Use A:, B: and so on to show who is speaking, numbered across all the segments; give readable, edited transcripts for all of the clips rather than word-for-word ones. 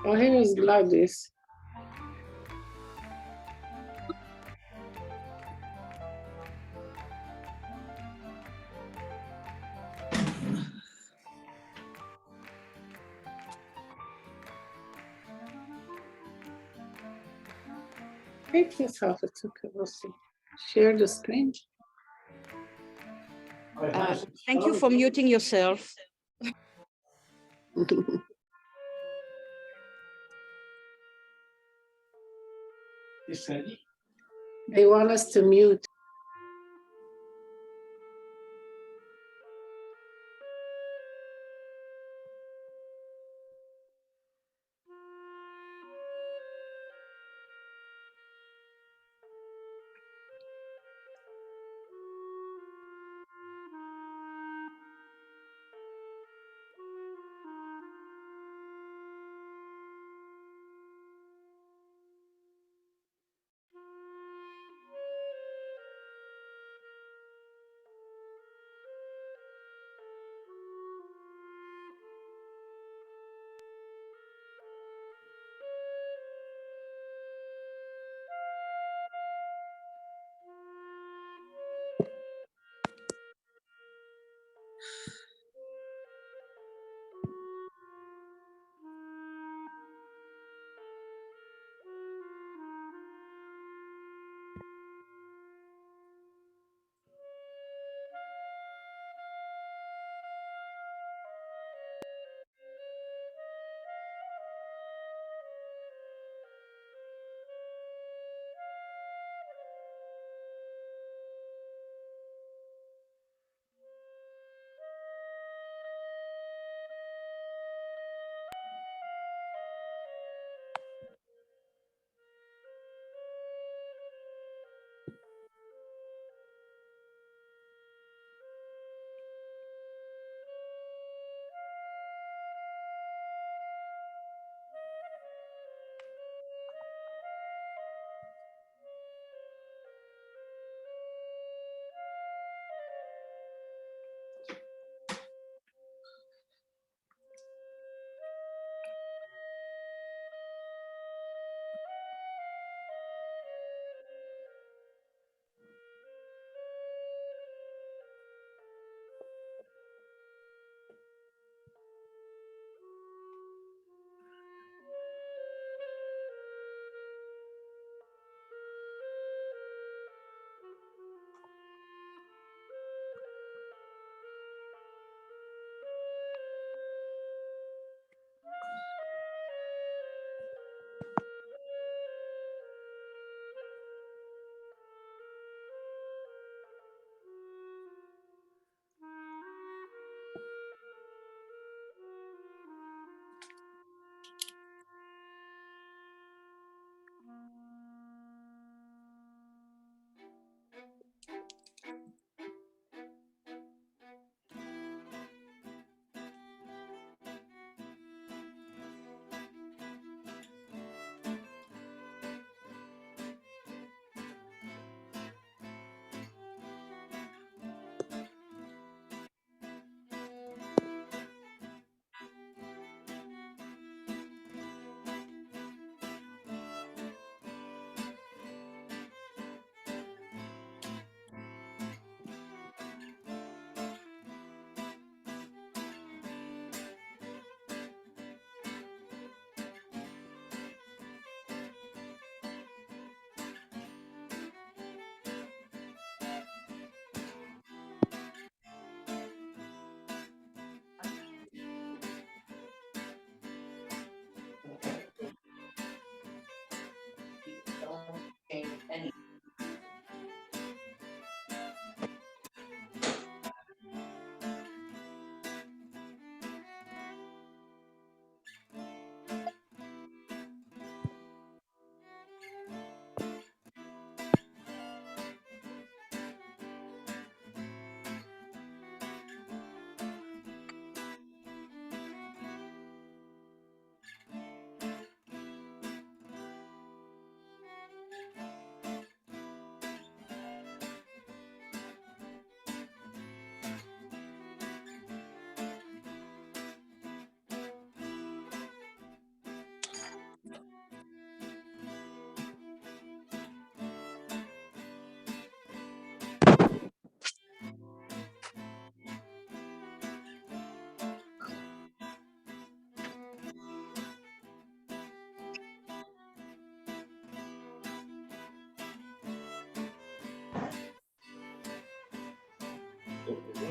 A: Oh, here is Gladys. Take this off. It's okay. We'll see. Share the screen.
B: Thank you for muting yourself.
A: They want us to mute.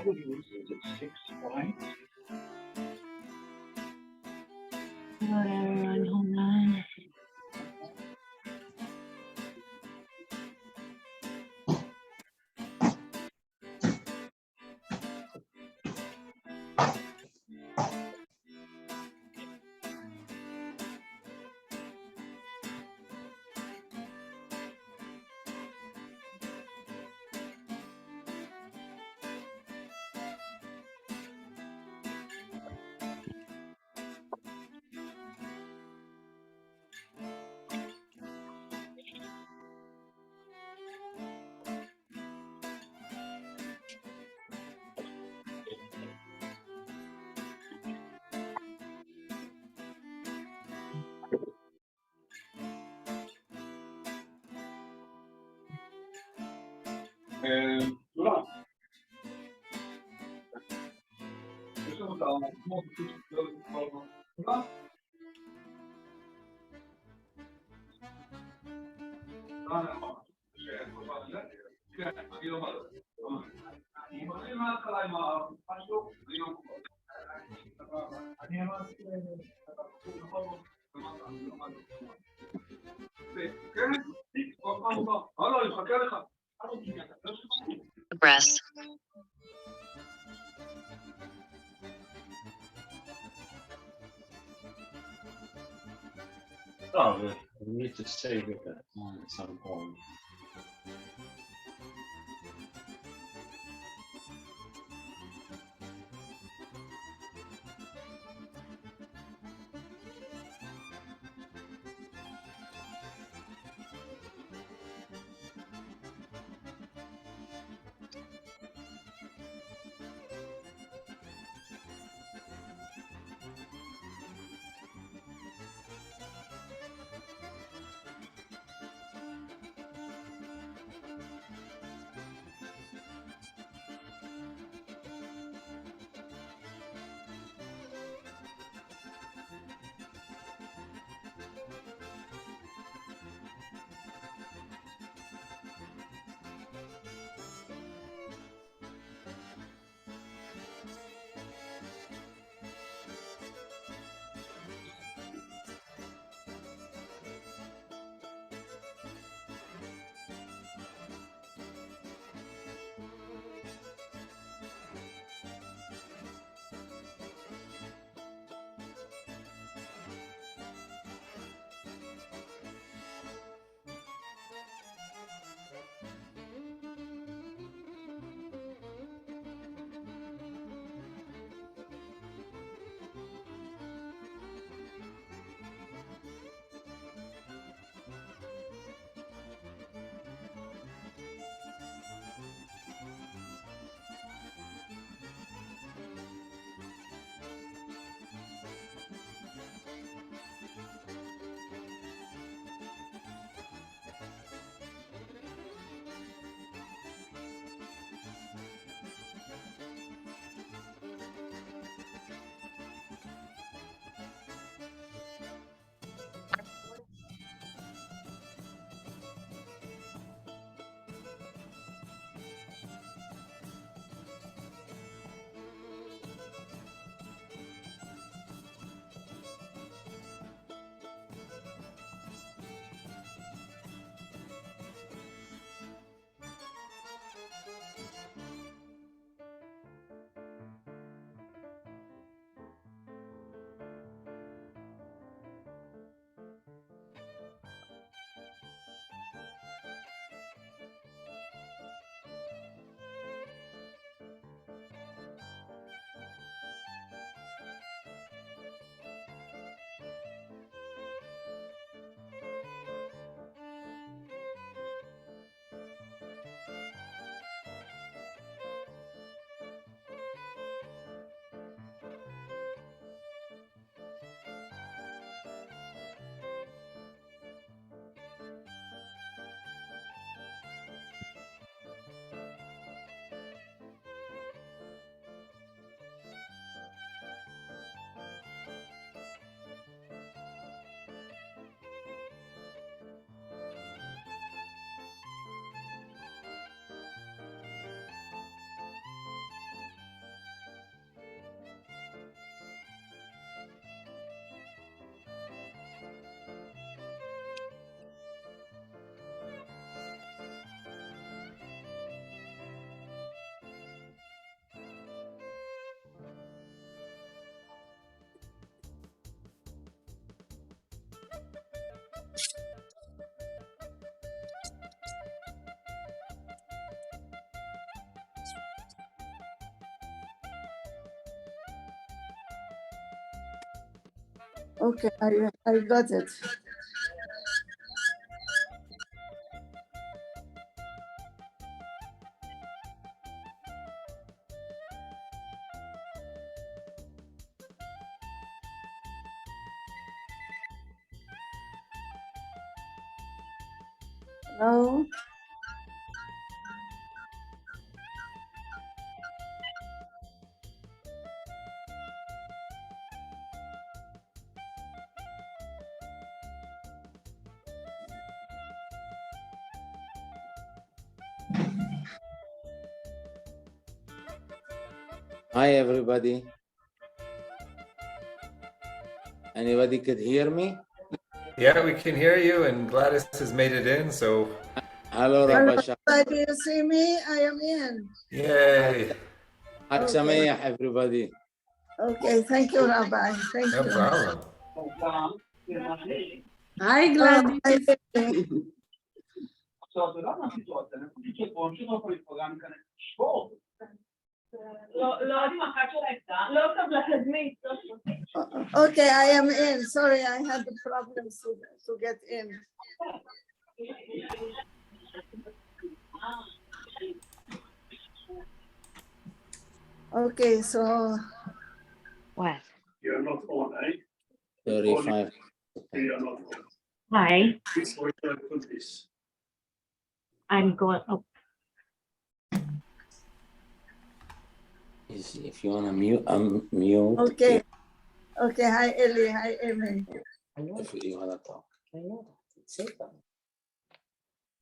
C: W's, is it 6 flights? Whatever, hold on. Voilà. Dus we moeten al voilà.
D: Breast.
C: Oh, we need to save it at some point.
E: Okay, I got it. Hello?
F: Hi, everybody. Anybody could hear me?
G: Yeah, we can hear you, and Gladys has made it in, so
F: Hello,
E: Hello,
F: Rabbi Shah.
E: do you see me? I am in.
G: yay.
F: Hag Sameach, everybody.
E: Okay, thank you, Rabbi. Thank
G: No
E: you.
G: problem.
A: Hi,
E: Oh,
A: Gladys.
E: I see. Okay, I am in. Sorry, I had the problems to get in. Okay, so
B: What?
H: You're not on, eh?
F: 35.
H: You're not on.
B: Hi,
H: Which way can I put this?
B: I'm going up.
F: If you want to mute, mute.
E: okay. Okay, hi Eli, hi Amy.
F: If you want to talk.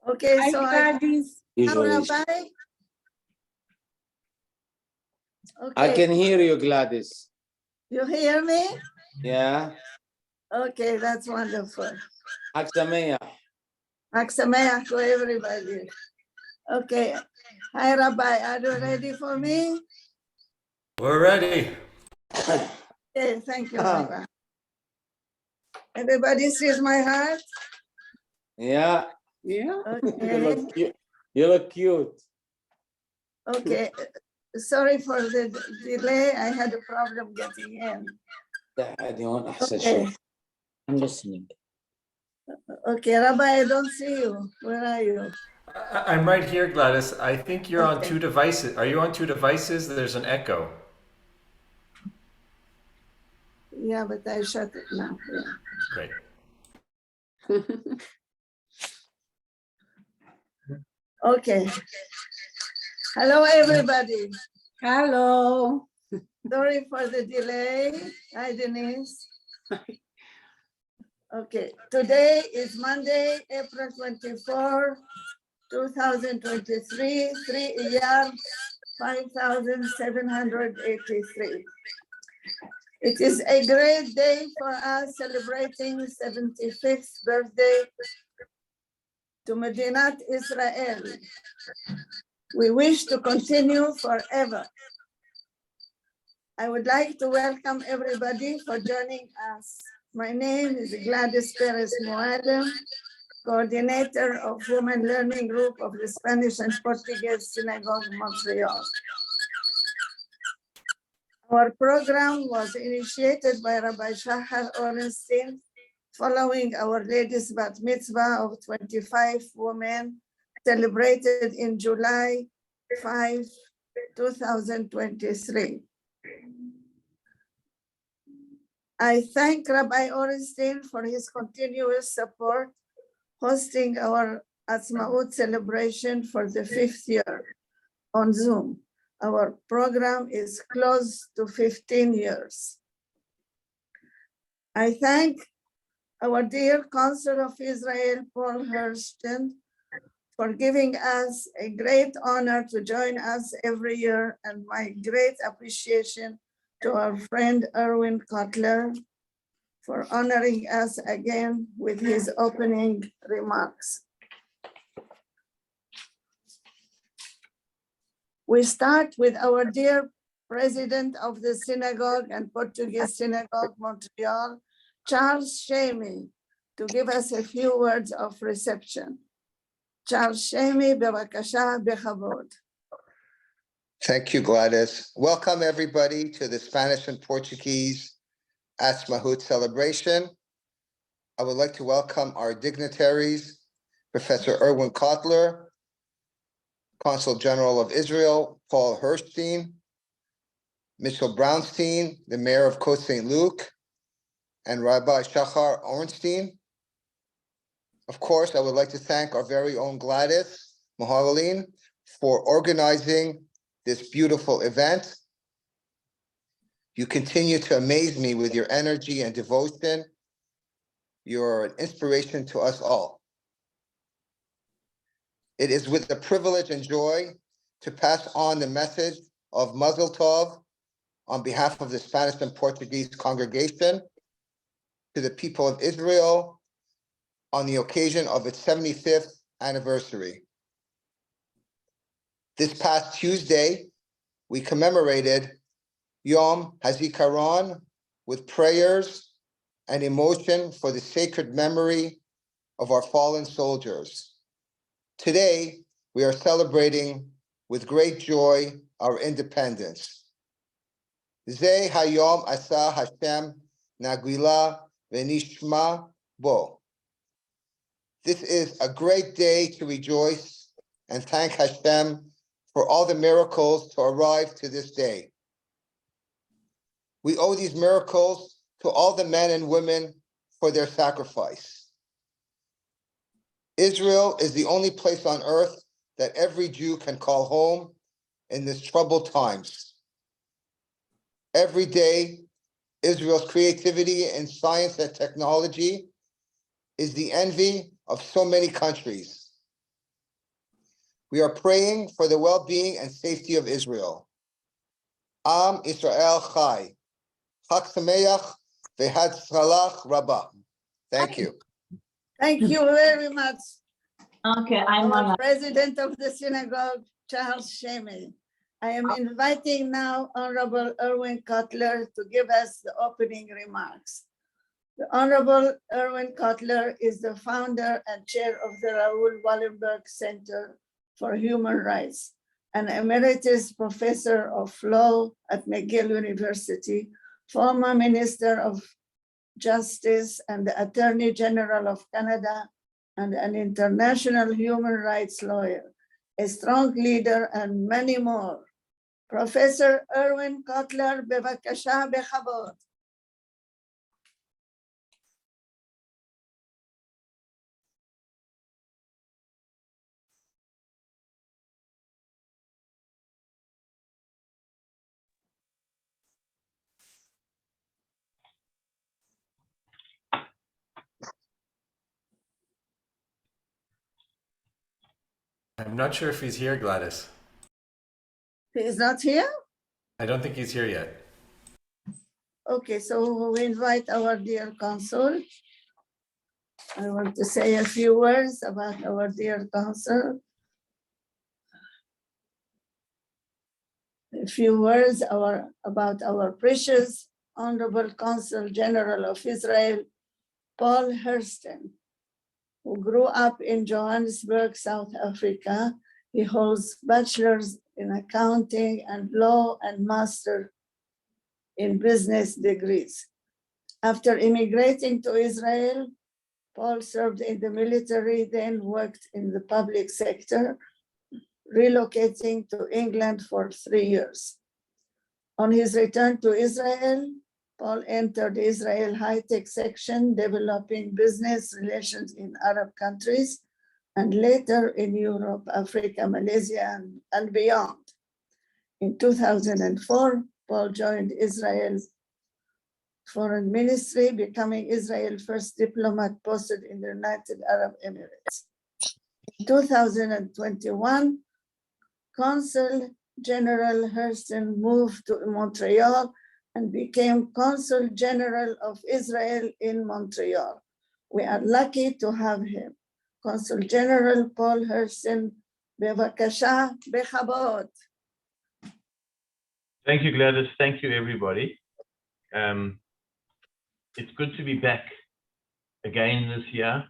E: Okay,
A: Hi,
E: so
A: Gladys.
F: Usually,
E: Rabbi.
F: I
E: Okay,
F: can hear you, Gladys.
E: you hear me?
F: Yeah.
E: Okay, that's wonderful.
F: Hag Sameach.
E: Chag Sameach to everybody. Okay, hi Rabbi, are you ready for me?
G: We're ready.
E: Okay, thank you, Rabbi. Everybody sees my heart?
F: Yeah.
A: Yeah.
E: Okay,
F: You look cute.
E: okay. Sorry for the delay. I had a problem getting in. Okay,
F: I'm listening.
E: okay, Rabbi, I don't see you. Where are you?
G: I'm right here, Gladys. I think you're on
E: Okay.
G: 2 devices. Are you on 2 devices? There's an echo.
E: Yeah, but I shut it now. Yeah.
G: Great.
E: Okay. Hello, everybody.
A: Hello.
E: Sorry for the delay. Hi, Denise. Okay, today is Monday, April 24, 2023, 5,783. It is a great day for us celebrating 75th birthday to Medinat Israel. We wish to continue forever. I would like to welcome everybody for joining us. My name is Gladys Perez Moadem, coordinator of Women Learning Group of the Spanish and Portuguese Synagogue, Montreal. Our program was initiated by Rabbi Shahar Orenstein following Our Lady's Bat Mitzvah of 25 women celebrated in July 5, 2023. I thank Rabbi Orenstein for his continuous support, hosting our Atzmaut celebration for the 5th year on Zoom. Our program is close to 15 years. I thank our dear Consul of Israel, Paul Hirschson, for giving us a great honor to join us every year, and my great appreciation to our friend Erwin Kotler for honoring us again with his opening remarks. We start with our dear President of the Synagogue and Portuguese Synagogue, Montreal, Charles Shamey, to give us a few words of reception. Charles Shamey, bevakasha, bechavod.
I: Thank you, Gladys. Welcome, everybody, to the Spanish and Portuguese Asmahut celebration. I would like to welcome our dignitaries, Professor Erwin Kotler, Consul General of Israel, Paul Hirschson, Mitchell Brownstein, the Mayor of Côte St. Luc, and Rabbi Shachar Ornstein. Of course, I would like to thank our very own Gladys Mohalalin for organizing this beautiful event. You continue to amaze me with your energy and devotion. You're an inspiration to us all. It is with the privilege and joy to pass on the message of Mazel Tov on behalf of the Spanish and Portuguese congregation to the people of Israel on the occasion of its 75th anniversary. This past Tuesday, we commemorated Yom HaZikaron with prayers and emotion for the sacred memory of our fallen soldiers. Today, we are celebrating with great joy our independence. Ze Hayom Asa Hashem Nagila Venishma Bo. This is a great day to rejoice and thank Hashem for all the miracles to arrive to this day. We owe these miracles to all the men and women for their sacrifice. Israel is the only place on earth that every Jew can call home in these troubled times. Every day, Israel's creativity in science and technology is the envy of so many countries. We are praying for the well-being and safety of Israel. Am Israel Chai. Chag Sameach v'Hatzlach Rabbah. Thank you.
E: Thank you very much,
B: Okay, I'm
E: our
B: on.
E: President of the Synagogue, Charles Shemel. I am inviting now Honorable Erwin Kotler to give us the opening remarks. The Honorable Erwin Kotler is the founder and chair of the Raoul Wallenberg Center for Human Rights, an emeritus professor of law at McGill University, former Minister of Justice and the Attorney General of Canada, and an international human rights lawyer, a strong leader, and many more. Professor Erwin Kotler, bevakasha bechabod.
G: I'm not sure if he's here, Gladys.
E: He is not here?
G: I don't think he's here yet.
E: Okay, so we invite our dear consul. I want to say a few words about our dear consul. A few words about our precious Honorable Consul General of Israel, Paul Hirschson, who grew up in Johannesburg, South Africa. He holds bachelor's in accounting and law and master in business degrees. After immigrating to Israel, Paul served in the military, then worked in the public sector, relocating to England for 3 years. On his return to Israel, Paul entered the Israel high-tech section, developing business relations in Arab countries, and later in Europe, Africa, Malaysia, and beyond. In 2004, Paul joined Israel's Foreign Ministry, becoming Israel's first diplomat posted in the United Arab Emirates. In 2021, Consul General Hirschson moved to Montreal and became Consul General of Israel in Montreal. We are lucky to have him. Consul General Paul Hirschson, bevakasha bechabod.
J: Thank you, Gladys. Thank you, everybody. It's good to be back again this year.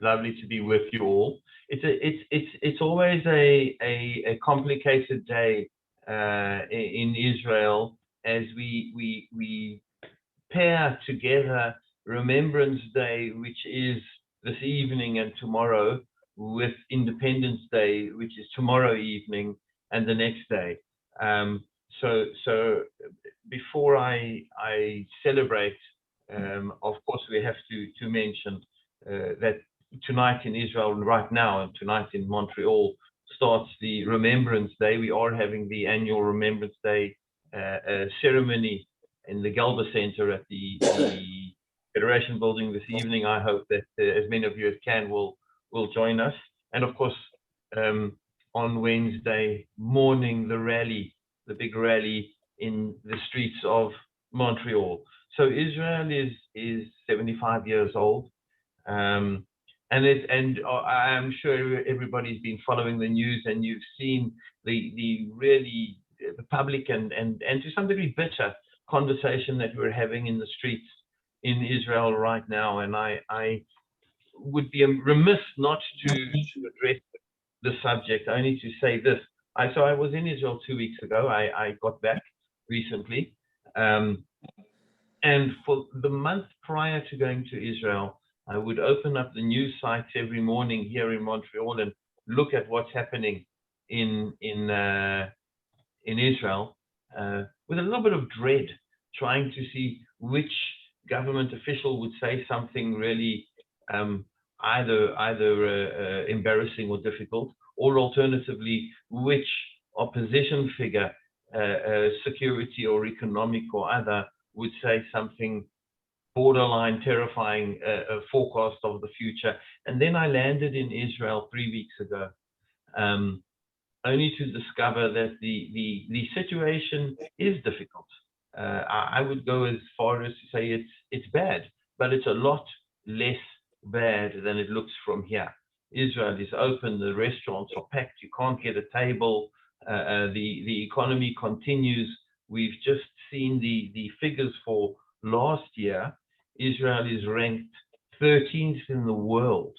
J: Lovely to be with you all. It's always a complicated day in Israel as we pair together Remembrance Day, which is this evening and tomorrow, with Independence Day, which is tomorrow evening and the next day. So before I celebrate, of course, we have to mention that tonight in Israel, right now, and tonight in Montreal, starts the Remembrance Day. We are having the annual Remembrance Day ceremony in the Gelber Center at the Federation Building this evening. I hope that as many of you as can will join us. And of course, on Wednesday morning, the rally, the big rally in the streets of Montreal. So Israel is 75 years old. And I'm sure everybody's been following the news, and you've seen the really the public and to some degree bitter conversation that we're having in the streets in Israel right now. And I would be remiss not to address the subject, only to say this. So I was in Israel 2 weeks ago. I got back recently. And for the month prior to going to Israel, I would open up the news sites every morning here in Montreal and look at what's happening in Israel with a little bit of dread, trying to see which government official would say something really either embarrassing or difficult, or alternatively, which opposition figure, security or economic or other, would say something borderline terrifying, forecast of the future. And then I landed in Israel 3 weeks ago, only to discover that the situation is difficult. I would go as far as to say it's bad, but it's a lot less bad than it looks from here. Israel is open, the restaurants are packed, you can't get a table, the economy continues. We've just seen the figures for last year. Israel is ranked 13th in the world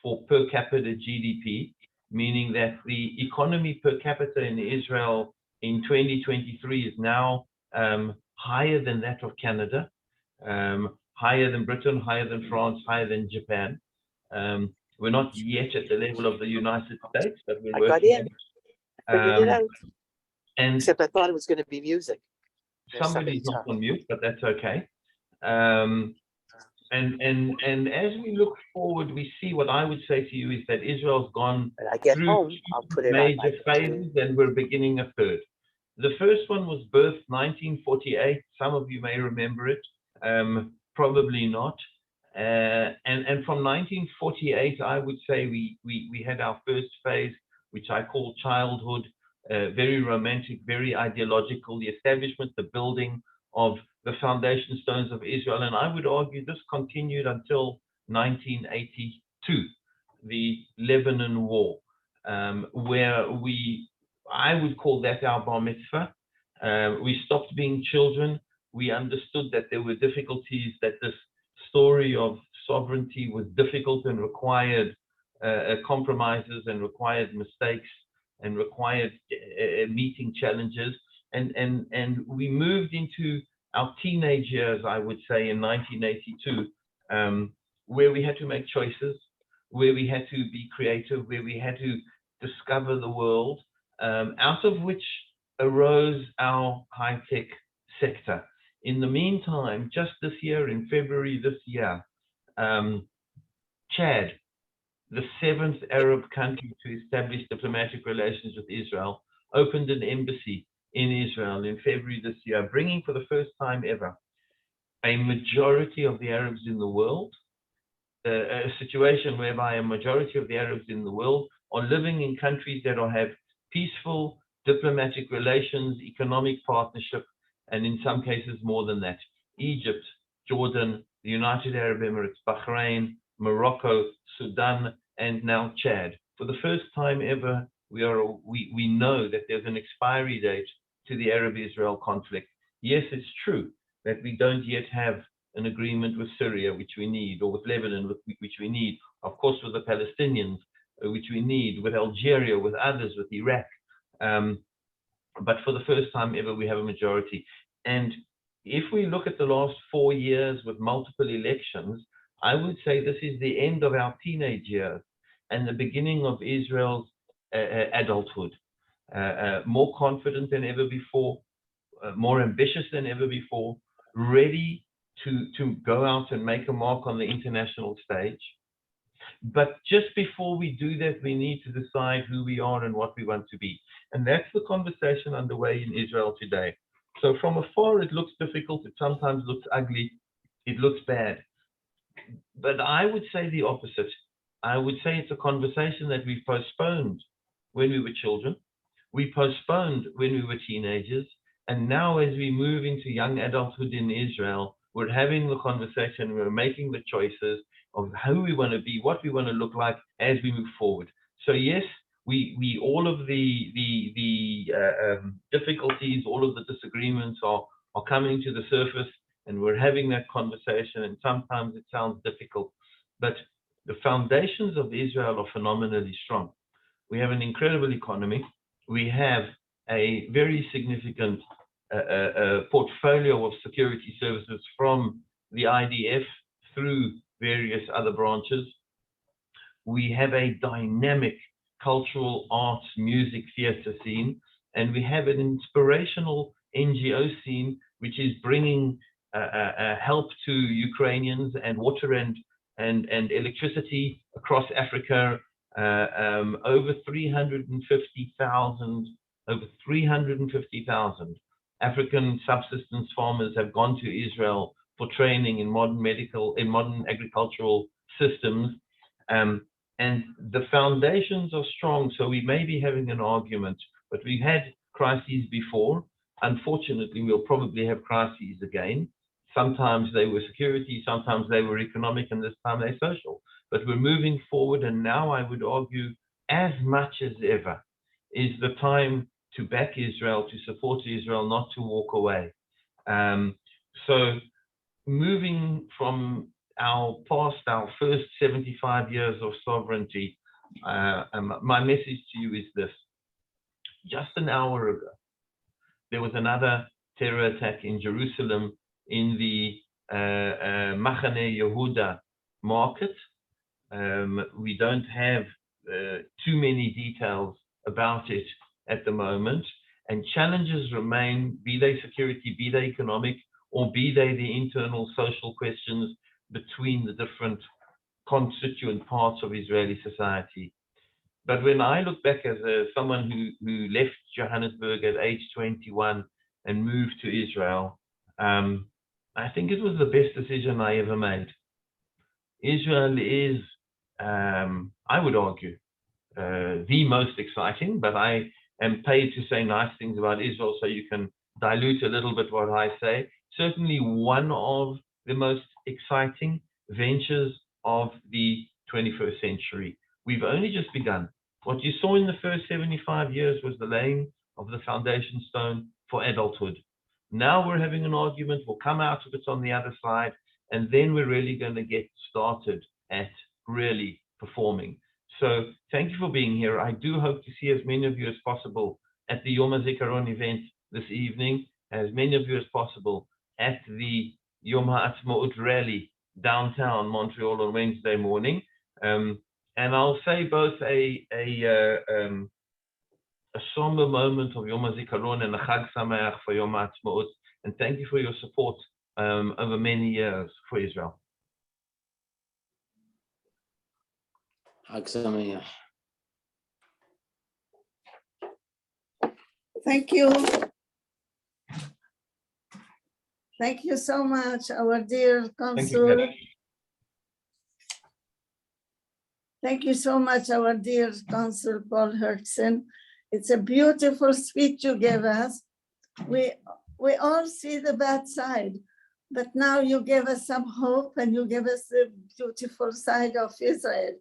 J: for per capita GDP, meaning that the economy per capita in Israel in 2023 is now higher than that of Canada, higher than Britain, higher than France, higher than Japan. We're not yet at the level of the United States, but we're working on it.
K: Figured it out.
J: And
K: Except I thought it was going to be music.
J: somebody's not on mute, but that's okay. And as we look forward, we see what I would say to you is that Israel's gone
K: When I get
J: through
K: home, I'll put it on
J: major
K: my
J: phases, and we're beginning a third. The first one was birthed 1948. Some of you may remember it, probably not. And from 1948, I would say we had our first phase, which I call childhood, very romantic, very ideological, the establishment, the building of the foundation stones of Israel. And I would argue this continued until 1982, the Lebanon War, where I would call that our bar mitzvah. We stopped being children. We understood that there were difficulties, that this story of sovereignty was difficult and required compromises and required mistakes and required meeting challenges. And we moved into our teenage years, I would say, in 1982, where we had to make choices, where we had to be creative, where we had to discover the world, out of which arose our high-tech sector. In the meantime, just this year, in February this year, Chad, the 7th Arab country to establish diplomatic relations with Israel, opened an embassy in Israel in February this year, bringing for the first time ever a majority of the Arabs in the world, a situation whereby a majority of the Arabs in the world are living in countries that have peaceful diplomatic relations, economic partnership, and in some cases more than that. Egypt, Jordan, the United Arab Emirates, Bahrain, Morocco, Sudan, and now Chad. For the first time ever, we know that there's an expiry date to the Arab-Israel conflict. Yes, it's true that we don't yet have an agreement with Syria, which we need, or with Lebanon, which we need, of course, with the Palestinians, which we need, with Algeria, with others, with Iraq. But for the first time ever, we have a majority. And if we look at the last 4 years with multiple elections, I would say this is the end of our teenage years and the beginning of Israel's adulthood. More confident than ever before, more ambitious than ever before, ready to go out and make a mark on the international stage. But just before we do that, we need to decide who we are and what we want to be. And that's the conversation underway in Israel today. So from afar, it looks difficult. It sometimes looks ugly. It looks bad. But I would say the opposite. I would say it's a conversation that we postponed when we were children. We postponed when we were teenagers. And now as we move into young adulthood in Israel, we're having the conversation, we're making the choices of who we want to be, what we want to look like as we move forward. So yes, we all of the difficulties, all of the disagreements are coming to the surface, and we're having that conversation, and sometimes it sounds difficult, but the foundations of Israel are phenomenally strong. We have an incredible economy. We have a very significant portfolio of security services from the IDF through various other branches. We have a dynamic cultural arts, music, theater scene, and we have an inspirational NGO scene, which is bringing help to Ukrainians and water and electricity across Africa. Over 350,000 African subsistence farmers have gone to Israel for training in modern agricultural systems. And the foundations are strong, so we may be having an argument, but we've had crises before. Unfortunately, we'll probably have crises again. Sometimes they were security, sometimes they were economic, and this time they're social. But we're moving forward, and now I would argue, as much as ever, is the time to back Israel, to support Israel, not to walk away. So moving from our first 75 years of sovereignty, my message to you is this. Just an hour ago, there was another terror attack in Jerusalem in the Machane Yehuda market. We don't have too many details about it at the moment, and challenges remain, be they security, be they economic, or be they the internal social questions between the different constituent parts of Israeli society. But when I look back as someone who left Johannesburg at age 21 and moved to Israel, I think it was the best decision I ever made. Israel is, I would argue, the most exciting, but I am paid to say nice things about Israel, so you can dilute a little bit what I say. Certainly one of the most exciting ventures of the 21st century. We've only just begun. What you saw in the first 75 years was the laying of the foundation stone for adulthood. Now we're having an argument, we'll come out of it on the other side, and then we're really going to get started at really performing. So thank you for being here. I do hope to see as many of you as possible at the Yom HaZikaron event this evening, as many of you as possible at the Yom HaAtzmaut rally downtown Montreal on Wednesday morning. And I'll say both a somber moment of Yom HaZikaron and a Chag Sameach for Yom HaAtzmaut. And thank you for your support over many years for Israel.
F: Chag Sameach.
E: Thank you. Thank you so much, our dear Consul. Thank you so much, our dear Consul Paul Hirschson. It's a beautiful speech you gave us. We all see the bad side, but now you gave us some hope and you gave us the beautiful side of Israel.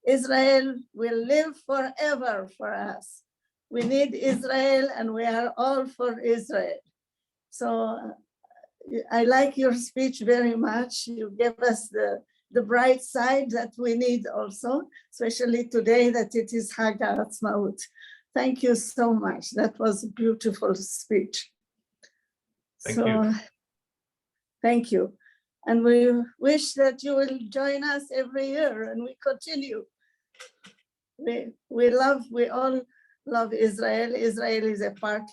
E: Israel will live forever for us. We need Israel and we are all for Israel. So I like your speech very much. You gave us the bright side that we need also, especially today that it is Chag HaAtzmaut. Thank you so much. That was a beautiful speech.
J: Thank you.
E: Thank you. And we wish that you will join us every year and we continue. We all love Israel. Israel is a part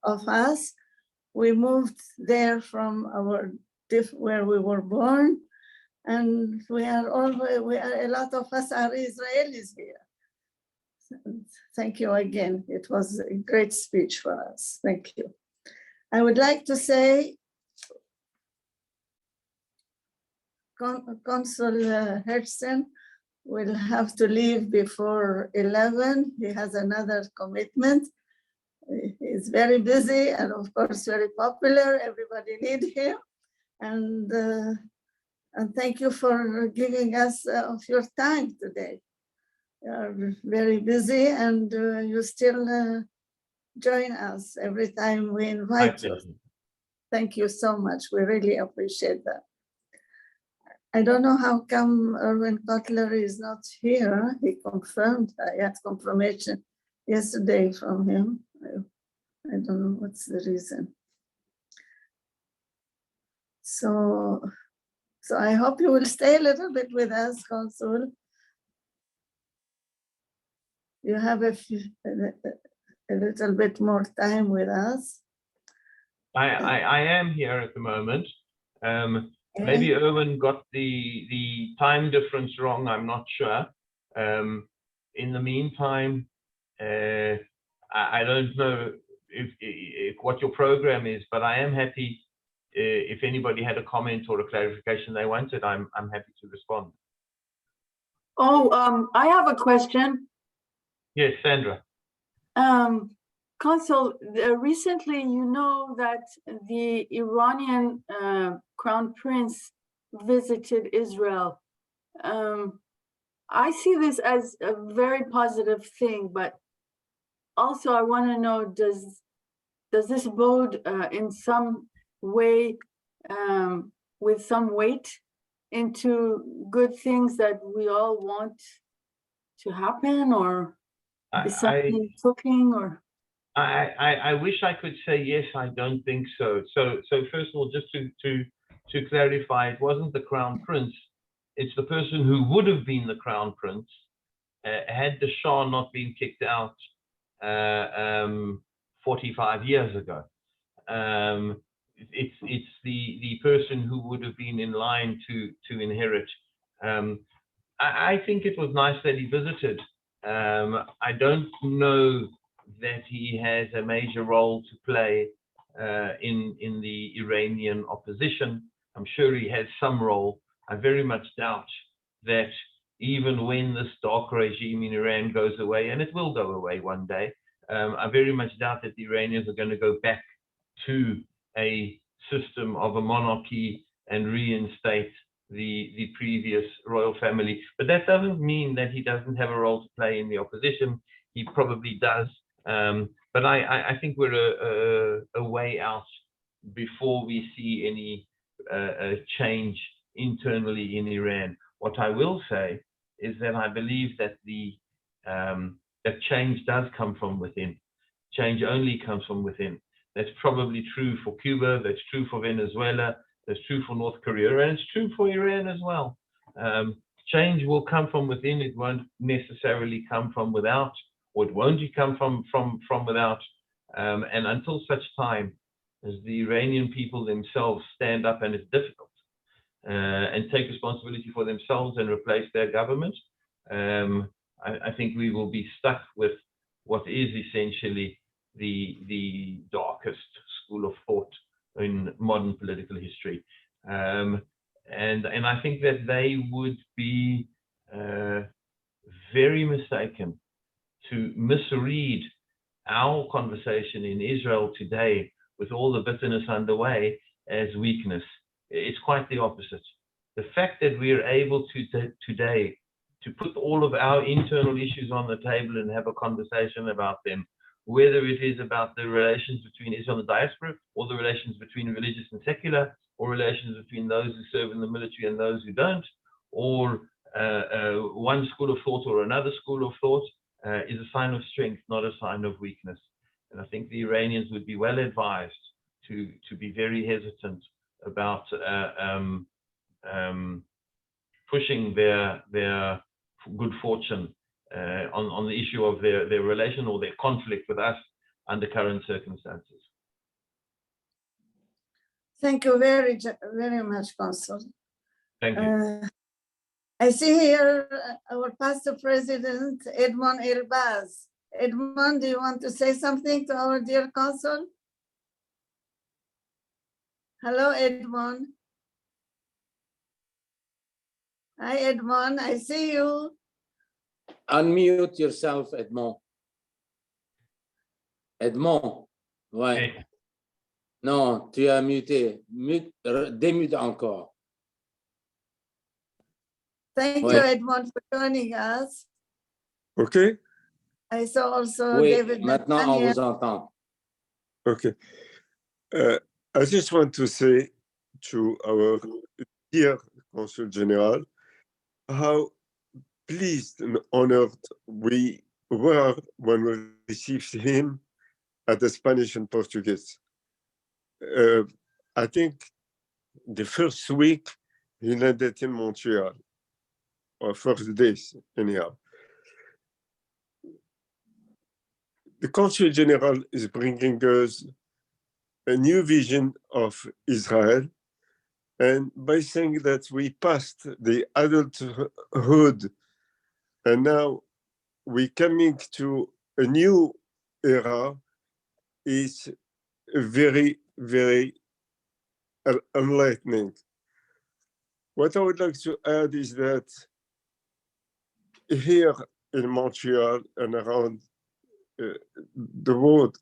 E: of us. We moved there from where we were born, and a lot of us are Israelis here. Thank you again. It was a great speech for us. Thank you. I would like to say, Consul Hirschson will have to leave before 11. He has another commitment. He's very busy and of course very popular. Everybody needs him. And thank you for giving us of your time today. You are very busy and you still join us every time we invite you. Thank you so much. We really appreciate that. I don't know how come Erwin Cutler is not here. He confirmed, I had confirmation yesterday from him. I don't know what's the reason. So I hope you will stay a little bit with us, Consul. You have a little bit more time with us.
J: I am here at the moment. Maybe Erwin got the time difference wrong, I'm not sure. In the meantime, I don't know if what your program is, but I am happy if anybody had a comment or a clarification they wanted, I'm happy to respond.
L: Oh, I have a question.
J: Yes, Sandra.
L: Consul, recently, you know that the Iranian Crown Prince visited Israel. I see this as a very positive thing, but also I want to know, does this bode in some way, with some weight, into good things that we all want to happen, or is something cooking, or?
J: I wish I could say yes. I don't think so. So first of all, just to clarify, it wasn't the Crown Prince. It's the person who would have been the Crown Prince had the Shah not been kicked out 45 years ago. It's the person who would have been in line to inherit. I think it was nice that he visited. I don't know that he has a major role to play in the Iranian opposition. I'm sure he has some role. I very much doubt that even when this dark regime in Iran goes away, and it will go away one day, I very much doubt that the Iranians are going to go back to a system of a monarchy and reinstate the previous royal family. But that doesn't mean that he doesn't have a role to play in the opposition. He probably does. But I think we're a way out before we see any change internally in Iran. What I will say is that I believe that that change does come from within. Change only comes from within. That's probably true for Cuba, that's true for Venezuela, that's true for North Korea, and it's true for Iran as well. Change will come from within. It won't necessarily come from without, or it won't come from without. And until such time as the Iranian people themselves stand up, and it's difficult, and take responsibility for themselves and replace their government, I think we will be stuck with what is essentially the darkest school of thought in modern political history. And I think that they would be very mistaken to misread our conversation in Israel today with all the bitterness underway as weakness. It's quite the opposite. The fact that we are able to today to put all of our internal issues on the table and have a conversation about them, whether it is about the relations between Israel and the diaspora, or the relations between religious and secular, or relations between those who serve in the military and those who don't, or one school of thought or another school of thought, is a sign of strength, not a sign of weakness. And I think the Iranians would be well advised to be very hesitant about pushing their good fortune on the issue of their relation or their conflict with us under current circumstances.
E: Thank you very much, Consul.
J: Thank you.
E: I see here our pastor president, Edmond Elbaz. Edmond, do you want to say something to our dear Consul? Hello, Edmond. Hi, Edmond, I see you.
F: Unmute yourself, Edmond. Edmond, ouais.
J: Hey.
F: Non, tu as muté. Démute encore.
E: Thank
F: Ouais.
E: you, Edmond, for joining us.
H: Okay,
E: I saw also
F: Oui,
E: David
F: maintenant on
E: Nathaniel.
F: vous entend.
H: okay. I just want to say to our dear Consul General how pleased and honored we were when we received him at the Spanish and Portuguese. I think the first week he landed in Montreal, or first days anyhow. The Consul General is bringing us a new vision of Israel, and by saying that we passed the adulthood and now we're coming to a new era is very, very enlightening. What I would like to add is that here in Montreal and around the world,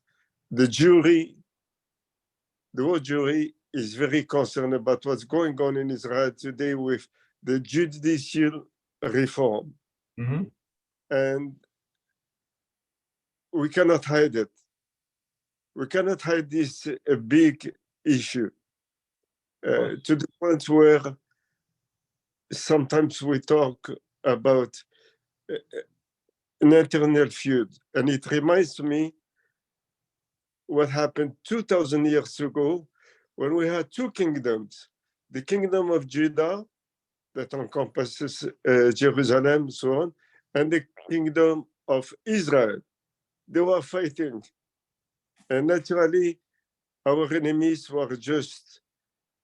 H: the world jury is very concerned about what's going on in Israel today with the judicial reform.
J: Mm-hmm.
H: And we cannot hide it. We cannot hide this big issue to the point where sometimes we talk about an internal feud. And it reminds me what happened 2,000 years ago when we had two kingdoms, the kingdom of Judah that encompasses Jerusalem, so on, and the kingdom of Israel. They were fighting. And naturally, our enemies were just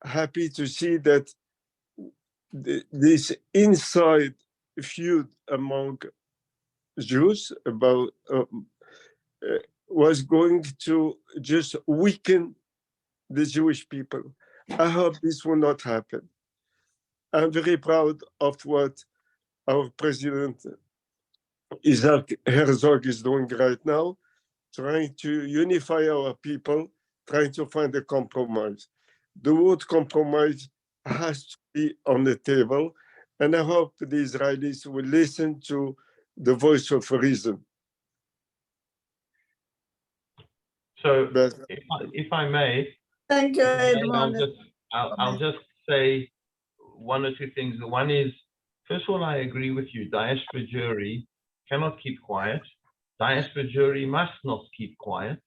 H: happy to see that this inside feud among Jews about was going to just weaken the Jewish people. I hope this will not happen. I'm very proud of what our president Isaac Herzog is doing right now, trying to unify our people, trying to find a compromise. The word compromise has to be on the table, and I hope the Israelis will listen to the voice of reason.
J: So, if I may,
E: Thank you, Edmond.
J: I'll just say one or two things. One is, first of all, I agree with you. Diaspora jury cannot keep quiet. Diaspora jury must not keep quiet.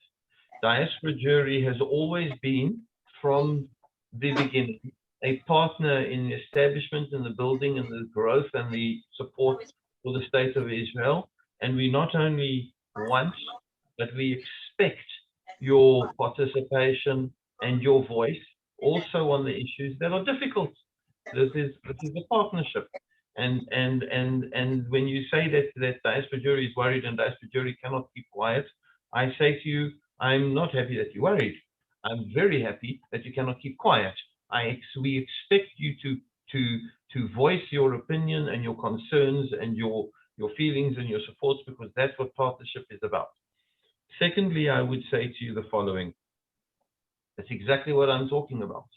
J: Diaspora jury has always been, from the beginning, a partner in the establishment and the building and the growth and the support for the state of Israel. And we not only want, but we expect your participation and your voice also on the issues that are difficult. This is a partnership. And when you say that diaspora jury is worried and diaspora jury cannot keep quiet, I say to you, I'm not happy that you're worried. I'm very happy that you cannot keep quiet. We expect you to voice your opinion and your concerns and your feelings and your supports, because that's what partnership is about. Secondly, I would say to you the following. That's exactly what I'm talking about.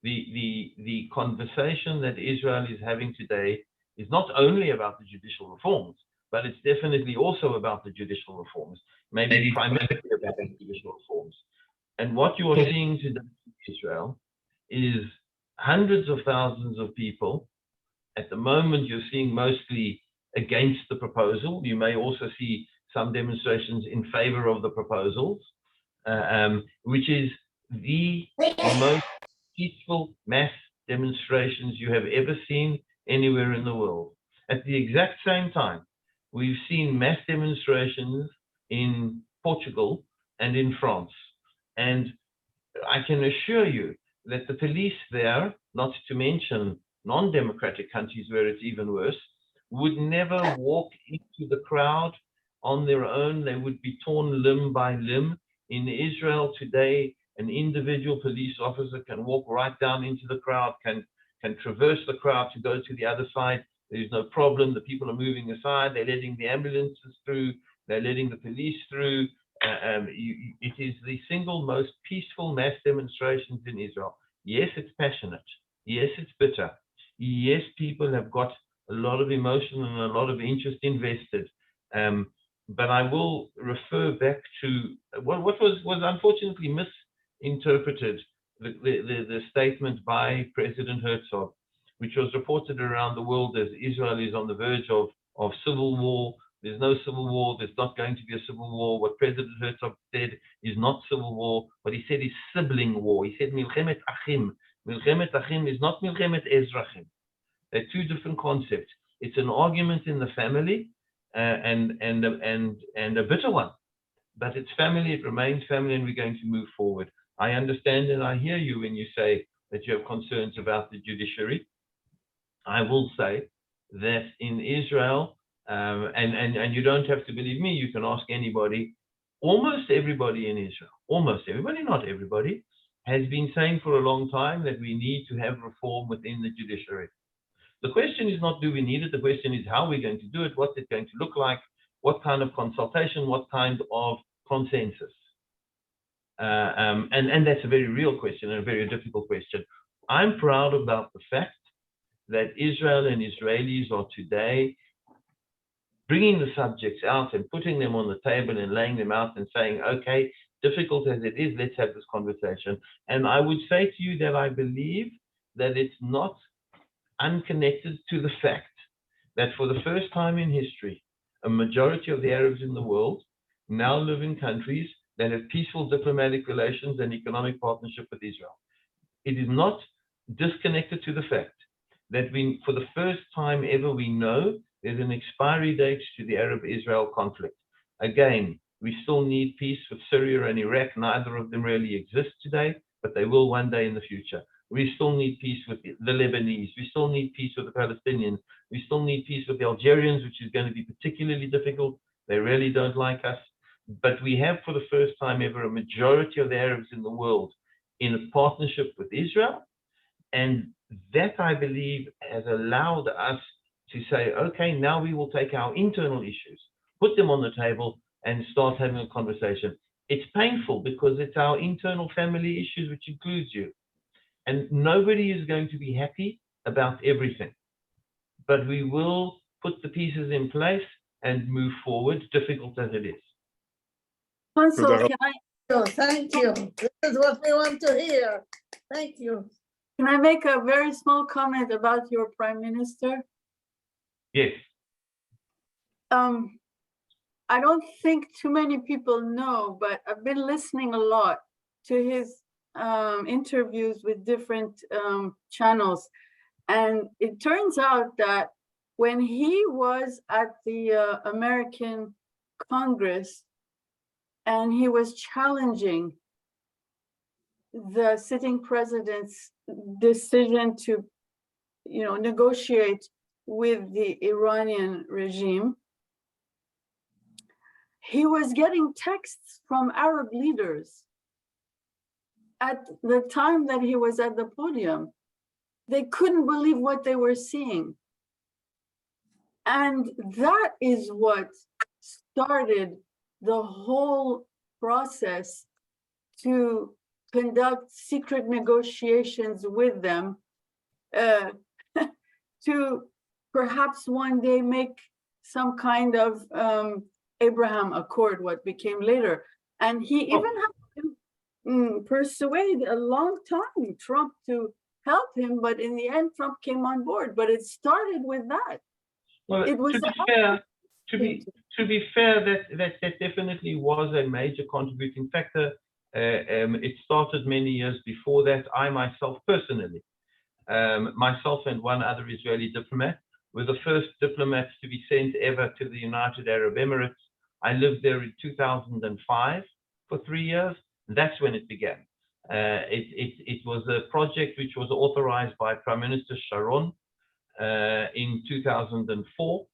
J: The conversation that Israel is having today is not only about the judicial reforms, but it's definitely also about the judicial reforms, maybe primarily about the judicial reforms. And what you are seeing today in Israel is hundreds of thousands of people. At the moment, you're seeing mostly against the proposal. You may also see some demonstrations in favor of the proposals, which is the most peaceful mass demonstrations you have ever seen anywhere in the world. At the exact same time, we've seen mass demonstrations in Portugal and in France. And I can assure you that the police there, not to mention non-democratic countries where it's even worse, would never walk into the crowd on their own. They would be torn limb by limb. In Israel today, an individual police officer can walk right down into the crowd, can traverse the crowd to go to the other side. There's no problem. The people are moving aside. They're letting the ambulances through. They're letting the police through. It is the single most peaceful mass demonstrations in Israel. Yes, it's passionate. Yes, it's bitter. Yes, people have got a lot of emotion and a lot of interest invested. But I will refer back to what was unfortunately misinterpreted, the statement by President Herzog, which was reported around the world as Israel is on the verge of civil war. There's no civil war. There's not going to be a civil war. What President Herzog said is not civil war. What he said is sibling war. He said milchemet achim. Milchemet achim is not milchemet ezrachim. They're two different concepts. It's an argument in the family, and a bitter one. But it's family. It remains family, and we're going to move forward. I understand and I hear you when you say that you have concerns about the judiciary. I will say that in Israel, and you don't have to believe me, you can ask anybody, almost everybody in Israel, almost everybody, not everybody, has been saying for a long time that we need to have reform within the judiciary. The question is not do we need it, the question is how we're going to do it, what's it going to look like, what kind of consultation, what kind of consensus. And that's a very real question and a very difficult question. I'm proud about the fact that Israel and Israelis are today bringing the subjects out and putting them on the table and laying them out and saying, okay, difficult as it is, let's have this conversation. And I would say to you that I believe that it's not unconnected to the fact that for the first time in history, a majority of the Arabs in the world now live in countries that have peaceful diplomatic relations and economic partnership with Israel. It is not disconnected to the fact that for the first time ever, we know there's an expiry date to the Arab-Israel conflict. Again, we still need peace with Syria and Iraq. Neither of them really exist today, but they will one day in the future. We still need peace with the Lebanese. We still need peace with the Palestinians. We still need peace with the Algerians, which is going to be particularly difficult. They really don't like us. But we have, for the first time ever, a majority of the Arabs in the world in a partnership with Israel. And that, I believe, has allowed us to say, okay, now we will take our internal issues, put them on the table, and start having a conversation. It's painful because it's our internal family issues, which includes you. And nobody is going to be happy about everything. But we will put the pieces in place and move forward, difficult as it is.
L: Consul, can I?
E: Thank you. This is what we want to hear. Thank you.
L: Can I make a very small comment about your prime minister?
J: Yes.
L: I don't think too many people know, but I've been listening a lot to his interviews with different channels. And it turns out that when he was at the American Congress and he was challenging the sitting president's decision to, negotiate with the Iranian regime, he was getting texts from Arab leaders. At the time that he was at the podium, they couldn't believe what they were seeing. And that is what started the whole process to conduct secret negotiations with them to perhaps one day make some kind of Abraham Accord, what became later. And he even had to persuade a long time Trump to help him, but in the end, Trump came on board. But it started with that.
J: Well,
L: it was
J: to be fair, that definitely was a major contributing factor. It started many years before that. I myself personally, myself and one other Israeli diplomat, were the first diplomats to be sent ever to the United Arab Emirates. I lived there in 2005 for 3 years. That's when it began. It was a project which was authorized by Prime Minister Sharon in 2004.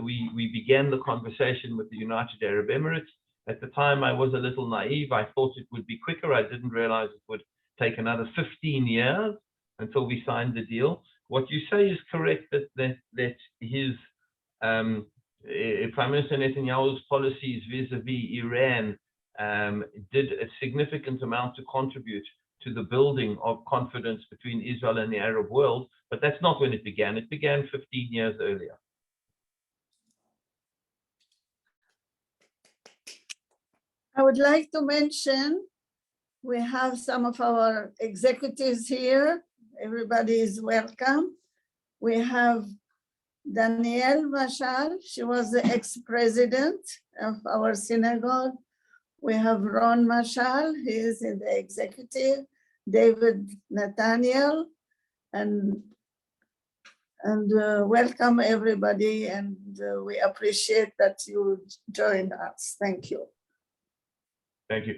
J: We began the conversation with the United Arab Emirates. At the time, I was a little naive. I thought it would be quicker. I didn't realize it would take another 15 years until we signed the deal. What you say is correct, that his Prime Minister Netanyahu's policies vis-a-vis Iran did a significant amount to contribute to the building of confidence between Israel and the Arab world, but that's not when it began. It began 15 years earlier.
E: I would like to mention, we have some of our executives here. Everybody is welcome. We have Danielle Mashal. She was the ex-president of our synagogue. We have Ron Mashal, he is in the executive. David Nathaniel, and welcome everybody, and we appreciate that you joined us. Thank you.
J: Thank you.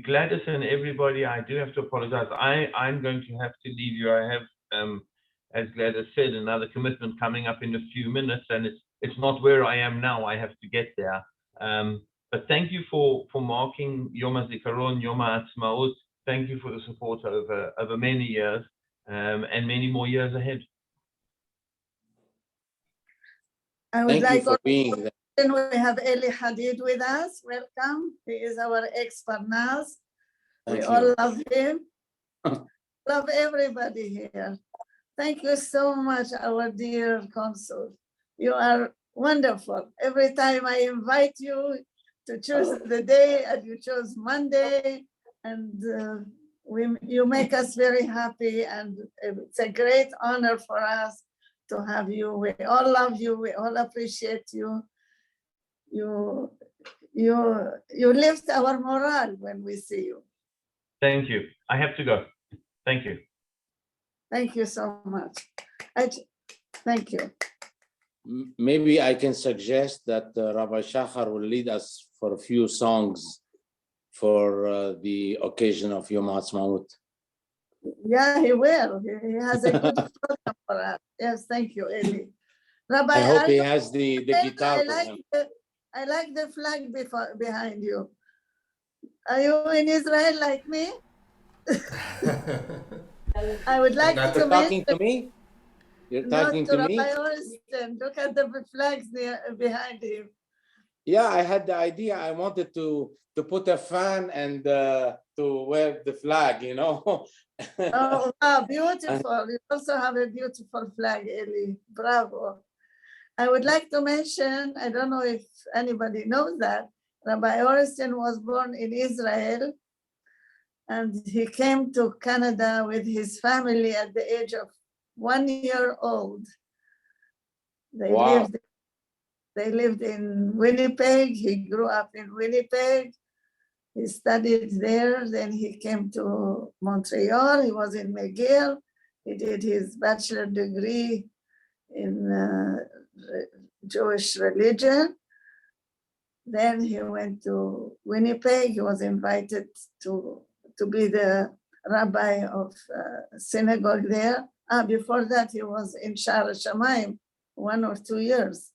J: Gladys and everybody, I do have to apologize. I'm going to have to leave you. I have, as Gladys said, another commitment coming up in a few minutes, and it's not where I am now. I have to get there. But thank you for marking Yom HaZikaron, Yom HaAtzmaut. Thank you for the support over many years, and many more years ahead.
E: I would
F: Thank you
E: like
F: for being there.
E: and we have Eli Hadid with us. Welcome. He is our ex-Parnas. We
F: Thank
E: all
F: you.
E: love him. Love everybody here. Thank you so much, our dear Consul. You are wonderful. Every time I invite you to choose the day, and you chose Monday, and you make us very happy, and it's a great honor for us to have you. We all love you. We all appreciate you. You lift our morale when we see you.
J: Thank you. I have to go. Thank you.
E: Thank you so much. Thank you.
F: Maybe I can suggest that Rabbi Shachar will lead us for a few songs for the occasion of Yom HaAtzmaut.
E: Yeah, he will. He has a good program for us. Yes, thank you, Eli. Rabbi,
F: I hope he has the guitar for him.
E: I like the flag behind you. Are you in Israel like me? I would like to
F: You're talking to me? You're talking to me?
E: Rabbi Orsten. Look at the flags behind him.
F: Yeah, I had the idea. I wanted to put a fan and to wave the flag, you know.
E: Oh, wow, beautiful. You also have a beautiful flag, Eli. Bravo. I would like to mention, I don't know if anybody knows that, Rabbi Orsten was born in Israel, and he came to Canada with his family at the age of 1 year old.
F: Wow.
E: They lived in Winnipeg. He grew up in Winnipeg. He studied there. Then he came to Montreal. He was in McGill. He did his bachelor degree in Jewish religion. Then he went to Winnipeg. He was invited to be the rabbi of synagogue there. Before that, he was in Sha'ar Shamayim 1 or 2 years.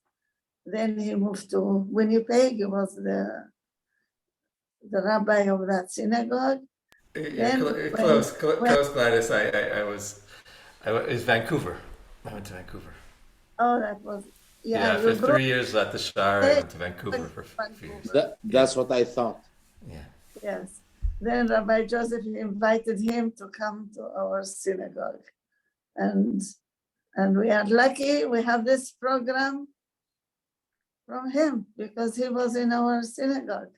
E: Then he moved to Winnipeg. He was the rabbi of that synagogue.
G: Close, Gladys. I was Vancouver. I went to Vancouver.
E: Oh, that was,
G: Yeah, for 3 years at the Sha'ar, I went to Vancouver for a few years.
F: That's what I thought.
G: Yeah.
E: Yes. Then Rabbi Joseph invited him to come to our synagogue. And we are lucky we have this program from him because he was in our synagogue.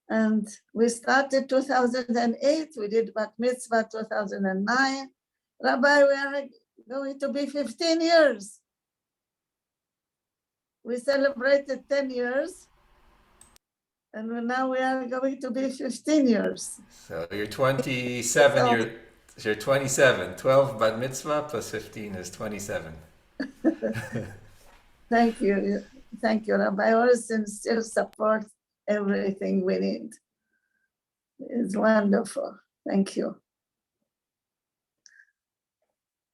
E: And we started 2008, we did Bat Mitzvah 2009. Rabbi, we are going to be 15 years. We celebrated 10 years. And now we are going to be 15 years.
G: So you're 27. You're 27. 12 bat mitzvah plus 15 is 27.
E: Thank you. Thank you, Rabbi Orson. Still support everything we need. It's wonderful. Thank you.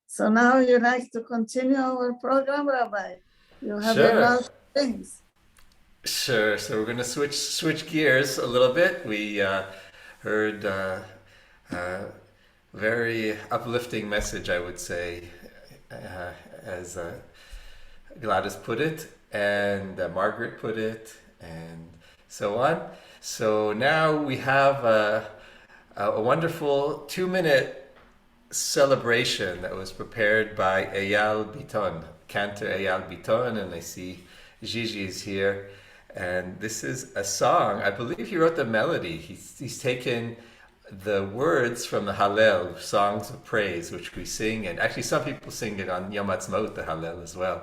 E: So now you'd like to continue our program, Rabbi? You have a lot of things.
G: Sure. So we're going to switch gears a little bit. We heard very uplifting message, I would say, as Gladys put it, and Margaret put it, and so on. So now we have a wonderful 2-minute celebration that was prepared by Eyal Biton, Cantor Eyal Biton, and I see Gigi is here. And this is a song, I believe he wrote the melody. He's taken the words from the Hallel, songs of praise, which we sing, and actually some people sing it on Yom Ha'atzmaut, the Hallel as well.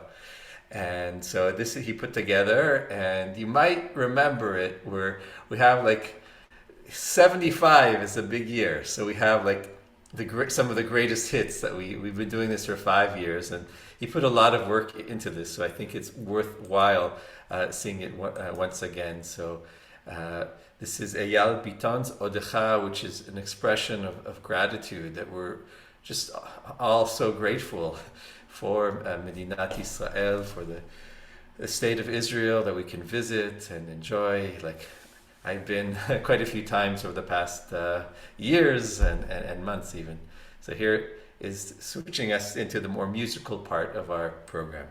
G: And so this he put together, and you might remember it where we have like 75 is a big year. So we have like some of the greatest hits that we've been doing this for 5 years, and he put a lot of work into this. So I think it's worthwhile seeing it once again. So this is Eyal Biton's Odecha, which is an expression of gratitude that we're just all so grateful for Medinat Israel, for the state of Israel that we can visit and enjoy. Like I've been quite a few times over the past years and months even. So here is switching us into the more musical part of our program.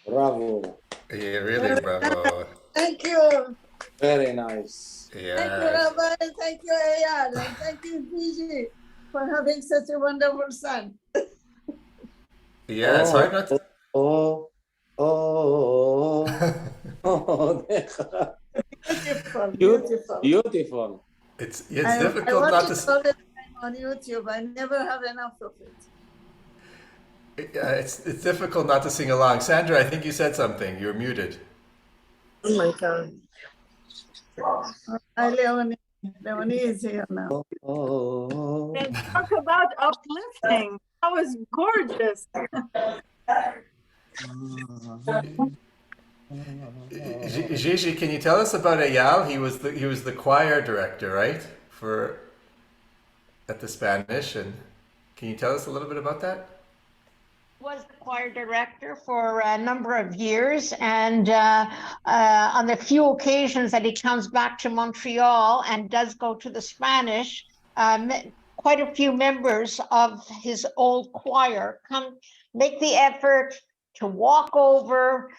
F: Bravo.
G: Yeah, really, bravo.
E: Thank you.
F: Very nice.
G: Yeah.
E: Thank you, Rabbi. Thank you, Eyal. And thank you, Gigi, for having such a wonderful son.
G: Yeah, it's hard not to...
E: Beautiful.
F: Beautiful.
G: It's difficult
E: I
G: not
E: watch
G: to...
E: it all the time on YouTube. I never have enough of it.
G: It's difficult not to sing along. Sandra, I think you said something. You're muted.
E: Oh my God. Hi, Leonie. Leonie is here now.
L: And talk about uplifting. That was gorgeous.
G: Gigi, can you tell us about Eyal? He was the choir director, right? At the Spanish, and can you tell us a little bit about that?
B: Was
M: choir director for a number of years, and on the few occasions that he comes back to Montreal and does go to the Spanish, quite a few members of his old choir come make the effort to walk over,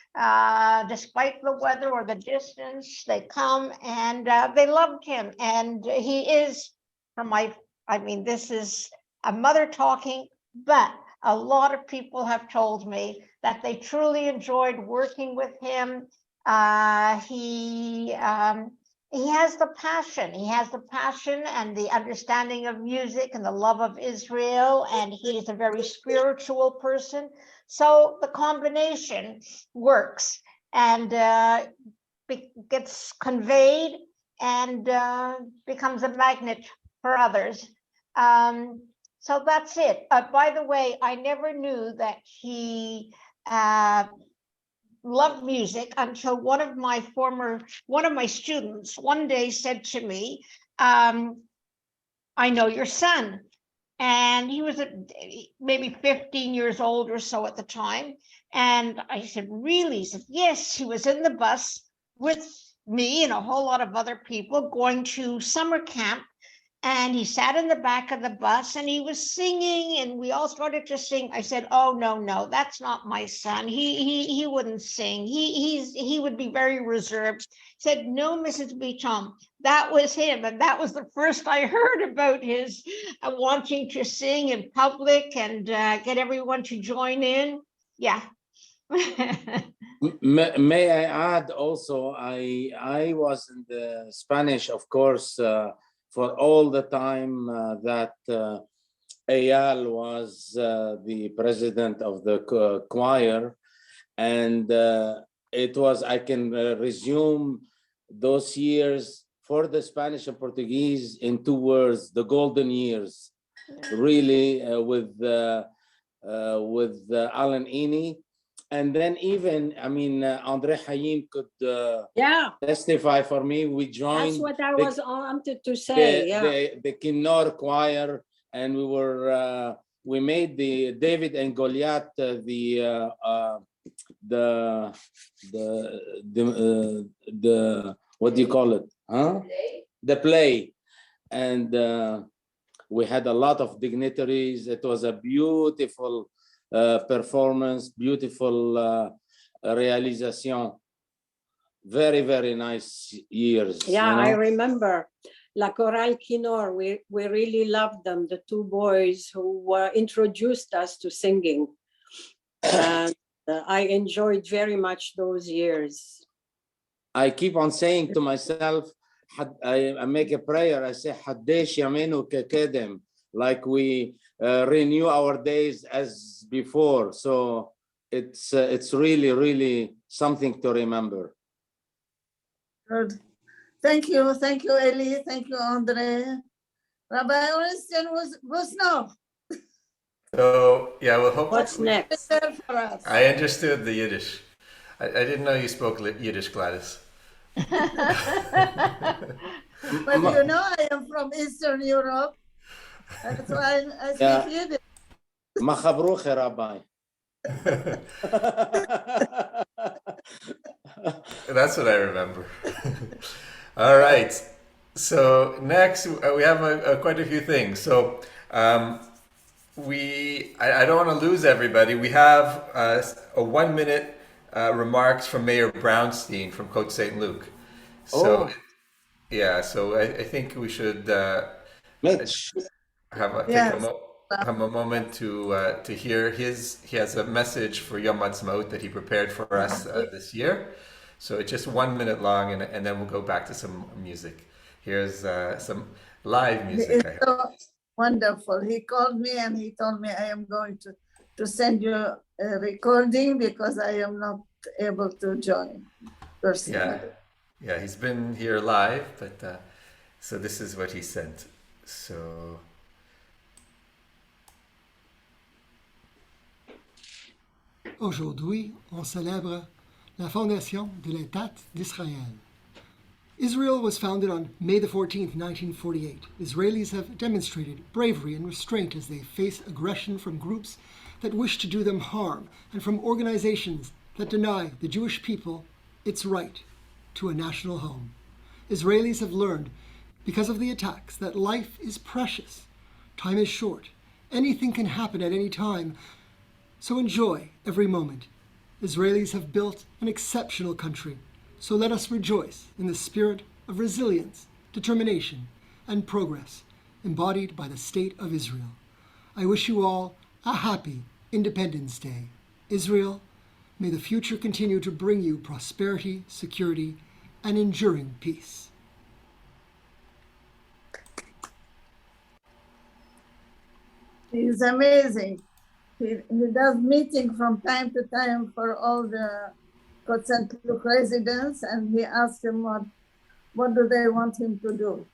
M: despite the weather or the distance. They come and they loved him. And he is, this is a mother talking, but a lot of people have told me that they truly enjoyed working with him. He has the passion. He has the passion and the understanding of music and the love of Israel, and he is a very spiritual person. So the combination works and gets conveyed and becomes a magnet for others. So that's it. By the way, I never knew that he loved music until one of my students one day said to me, I know your son. And he was maybe 15 years old or so at the time. And I said, really? He said, yes, he was in the bus with me and a whole lot of other people going to summer camp. And he sat in the back of the bus and he was singing and we all started to sing. I said, oh, no, that's not my son. He wouldn't sing. He would be very reserved. He said, no, Mrs. Beecham, that was him. And that was the first I heard about his wanting to sing in public and get everyone to join in. Yeah.
F: May I add also, I was in the Spanish, of course, for all the time that Eyal was the president of the choir. And it was, I can resume those years for the Spanish and Portuguese in 2 words, the golden years, really, with Alan Eni. And then even, Andre Hayim could testify for me. We joined.
N: That's what I was wanted to say.
F: The Kinnor choir, and we made the David and Goliath, the what do you call it? Huh? The play, and we had a lot of dignitaries. It was a beautiful performance, beautiful realization. Very, very nice years.
N: Yeah, I remember La Chorale Kinnor. We really loved them, the 2 boys who introduced us to singing. And I enjoyed very much those years.
F: I keep on saying to myself, I make a prayer, I say, Haddesh Yamenu Kekedem, like we renew our days as before. So it's really, really something to remember.
E: Good. Thank you, Eli. Thank you, Andre. Rabbi Orenstein was no.
G: So yeah, well, hope.
N: What's next?
E: For us.
G: I understood the Yiddish. I didn't know you spoke Yiddish, Gladys.
E: But you know, I am from Eastern Europe. That's why I speak Yiddish.
F: Machabruch, Rabbi.
G: That's what I remember. All right. So next, we have quite a few things. So I don't want to lose everybody. We have a 1-minute remarks from Mayor Brownstein from Côte St. Luc. So so I think we should have a moment to hear he has a message for Yom Ha'atzmaut that he prepared for us this year. So it's just 1 minute long, and then we'll go back to some music. Here's some live music.
E: It's so wonderful. He called me and he told me I am going to send you a recording because I am not able to join personally.
G: Yeah, he's been here live, but so this is what he sent. So.
O: Aujourd'hui, on célèbre la fondation de l'État d'Israël. Israel was founded on May the 14th, 1948. Israelis have demonstrated bravery and restraint as they face aggression from groups that wish to do them harm and from organizations that deny the Jewish people its right to a national home. Israelis have learned, because of the attacks, that life is precious, time is short, anything can happen at any time, so enjoy every moment. Israelis have built an exceptional country, so let us rejoice in the spirit of resilience, determination, and progress embodied by the State of Israel. I wish you all a happy Independence Day. Israel, may the future continue to bring you prosperity, security, and enduring peace.
E: He's amazing. He does meeting from time to time for all the Consul residents, and he asks them what do they want him to do.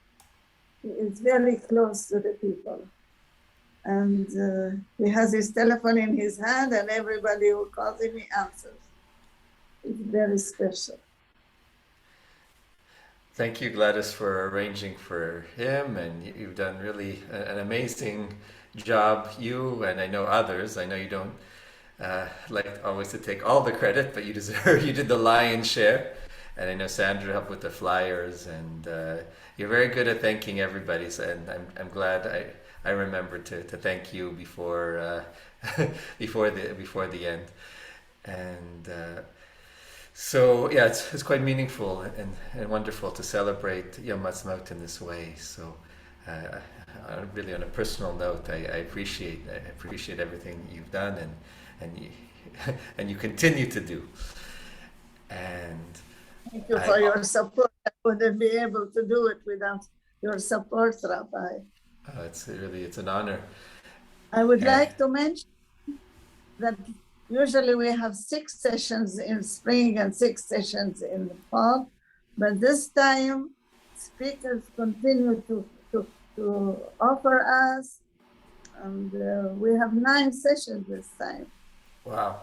E: He is very close to the people. And he has his telephone in his hand, and everybody who calls him, he answers. It's very special.
G: Thank you, Gladys, for arranging for him, and you've done really an amazing job, you and I know others. I know you don't like always to take all the credit, but you deserve, you did the lion's share. And I know Sandra helped with the flyers, and you're very good at thanking everybody. So, and I'm glad I remembered to thank you before before the end. And so yeah, it's quite meaningful and wonderful to celebrate Yom Ha'atzmaut in this way. So really, on a personal note, I appreciate everything you've done and you continue to do. And
E: thank you for your support. I wouldn't be able to do it without your support, Rabbi.
G: It's an honor.
E: I would like to mention that usually we have 6 sessions in spring and 6 sessions in the fall, but this time speakers continue to offer us, and we have 9 sessions this time.
G: Wow.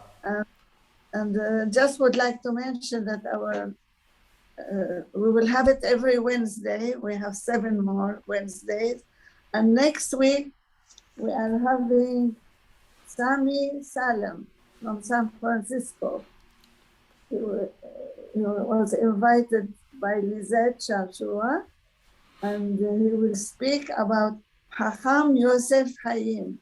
E: And just would like to mention that we will have it every Wednesday. We have 7 more Wednesdays. And next week, we are having Sami Salem from San Francisco. He was invited by Lizette Shashua, and he will speak about Hacham Yosef Hayim,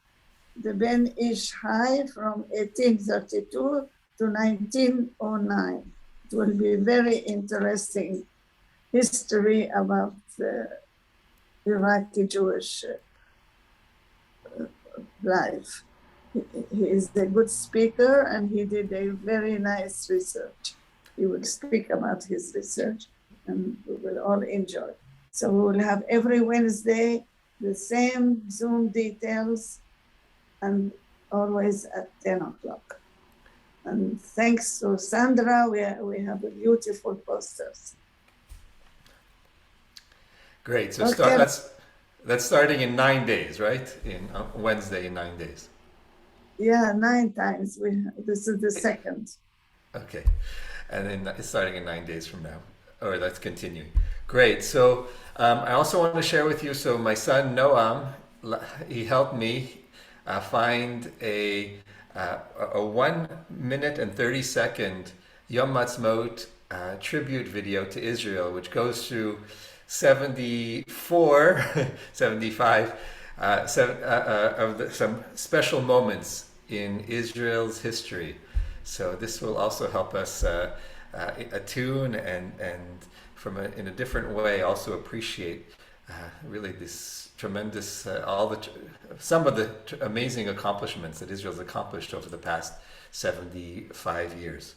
E: the Ben Ish Hai from 1832 to 1909. It will be very interesting history about Iraqi Jewish life. He is a good speaker, and he did a very nice research. He will speak about his research, and we will all enjoy. So we will have every Wednesday the same Zoom details, and always at 10 o'clock. And thanks to Sandra, we have beautiful posters.
G: Great. So
E: Okay.
G: that's starting in 9 days, right? In Wednesday in 9 days.
E: Yeah, 9 times. This is the second.
G: Okay. And then it's starting in 9 days from now. Or that's continuing. Great. So I also want to share with you, so my son Noam, he helped me find a 1 minute and 30-second Yom Ha'atzmaut tribute video to Israel, which goes through 74, 75 of some special moments in Israel's history. So this will also help us attune and in a different way also appreciate really this tremendous, some of the amazing accomplishments that Israel's accomplished over the past 75 years.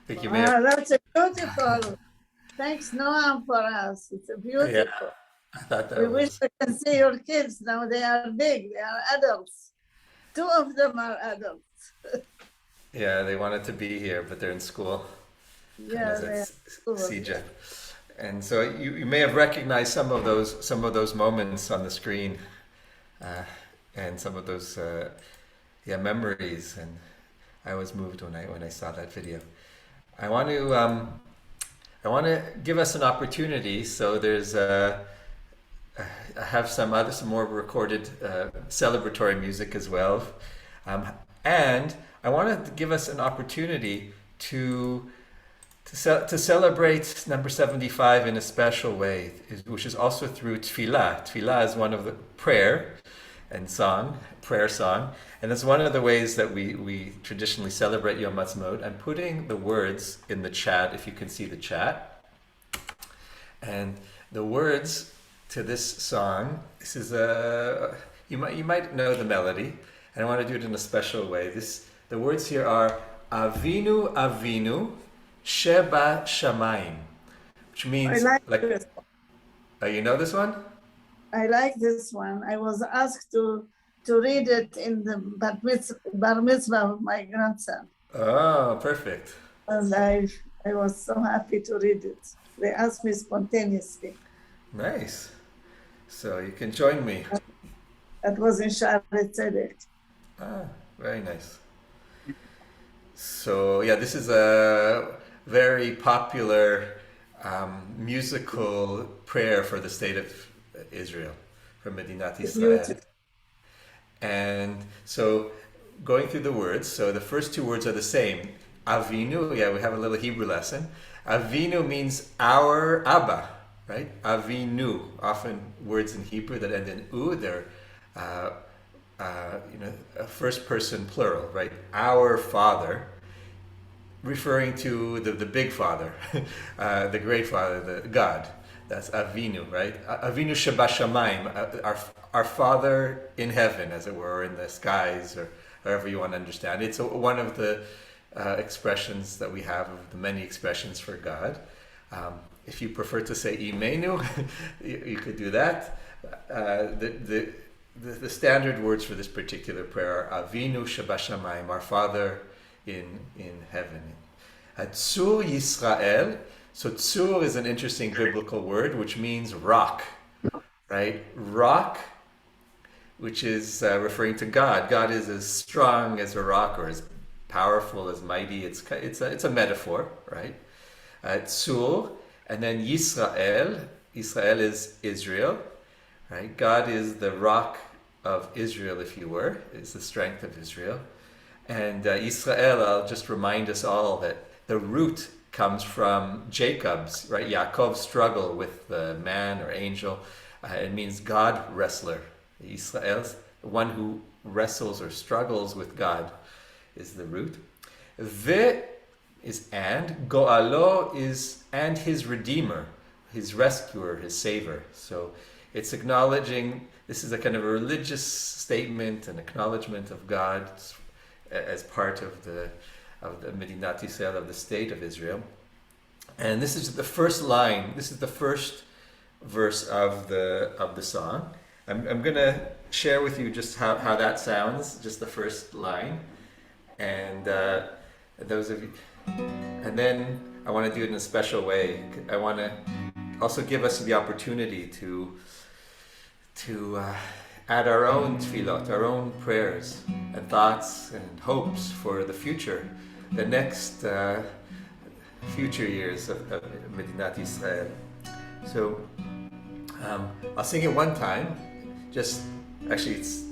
G: think you may have,
E: That's a beautiful. Thanks, Noam, for us. It's a beautiful.
G: I thought that
E: We wish
G: was,
E: we can see your kids now. They are big. They are adults. Two of them are adults.
G: yeah, they wanted to be here, but they're in school.
E: Yeah,
G: As
E: they
G: at
E: are.
G: CJ. And so you may have recognized some of those moments on the screen, and some of those memories. And I was moved when I saw that video. I want to give us an opportunity. So there's I have some more recorded celebratory music as well, and I wanted to give us an opportunity to celebrate number 75 in a special way, which is also through tefillah. Tefillah is one of the prayer song, and it's one of the ways that we traditionally celebrate Yom Ha'atzmaut. I'm putting the words in the chat, if you can see the chat. And the words to this song, this is you might know the melody, and I want to do it in a special way. The words here are Avinu Avinu Sheba Shamayim, which means
E: I like this one.
G: You know this one?
E: I like this one. I was asked to read it in the bar mitzvah of my grandson.
G: Oh, perfect.
E: And I was so happy to read it. They asked me spontaneously.
G: Nice. So you can join me.
E: That was in Sha'ar Tzedek.
G: Ah, very nice. So yeah, this is a very popular musical prayer for the state of Israel, for Medinat Israel. And so going through the words, so the first two words are the same. Avinu, yeah, we have a little Hebrew lesson. Avinu means our Abba, right? Avinu, often words in Hebrew that end in u, they're a first person plural, right? Our Father, referring to the big Father, the great Father, the God. That's Avinu, right? Avinu Sheba Shamayim, our Father in heaven, as it were, or in the skies, or however you want to understand. It's one of the expressions that we have, of the many expressions for God. If you prefer to say Imenu, you could do that. The standard words for this particular prayer are Avinu Sheba Shamayim, our Father in heaven. Tzur Yisrael. So tzur is an interesting biblical word, which means rock, right? Rock, which is referring to God. God is as strong as a rock, or as powerful, as mighty. It's a metaphor, right? Tzur, and then Yisrael. Israel is Israel, right? God is the rock of Israel, if you were, is the strength of Israel. And Israel, I'll just remind us all that the root comes from Jacob's, right? Yaakov's struggle with the man or angel. It means God wrestler. Israel's the one who wrestles or struggles with God is the root. Ve is and. Goalo is and his redeemer, his rescuer, his savior. So it's acknowledging, this is a kind of a religious statement, an acknowledgement of God as part of the Medinat Israel, of the state of Israel. And this is the first line, this is the first verse of the song. I'm going to share with you just how that sounds, just the first line. And those of you, and then I want to do it in a special way. I want to also give us the opportunity to add our own tefillot, our own prayers and thoughts and hopes for the future, the next future years of Medinat Israel. So I'll sing it one time. Just actually, it's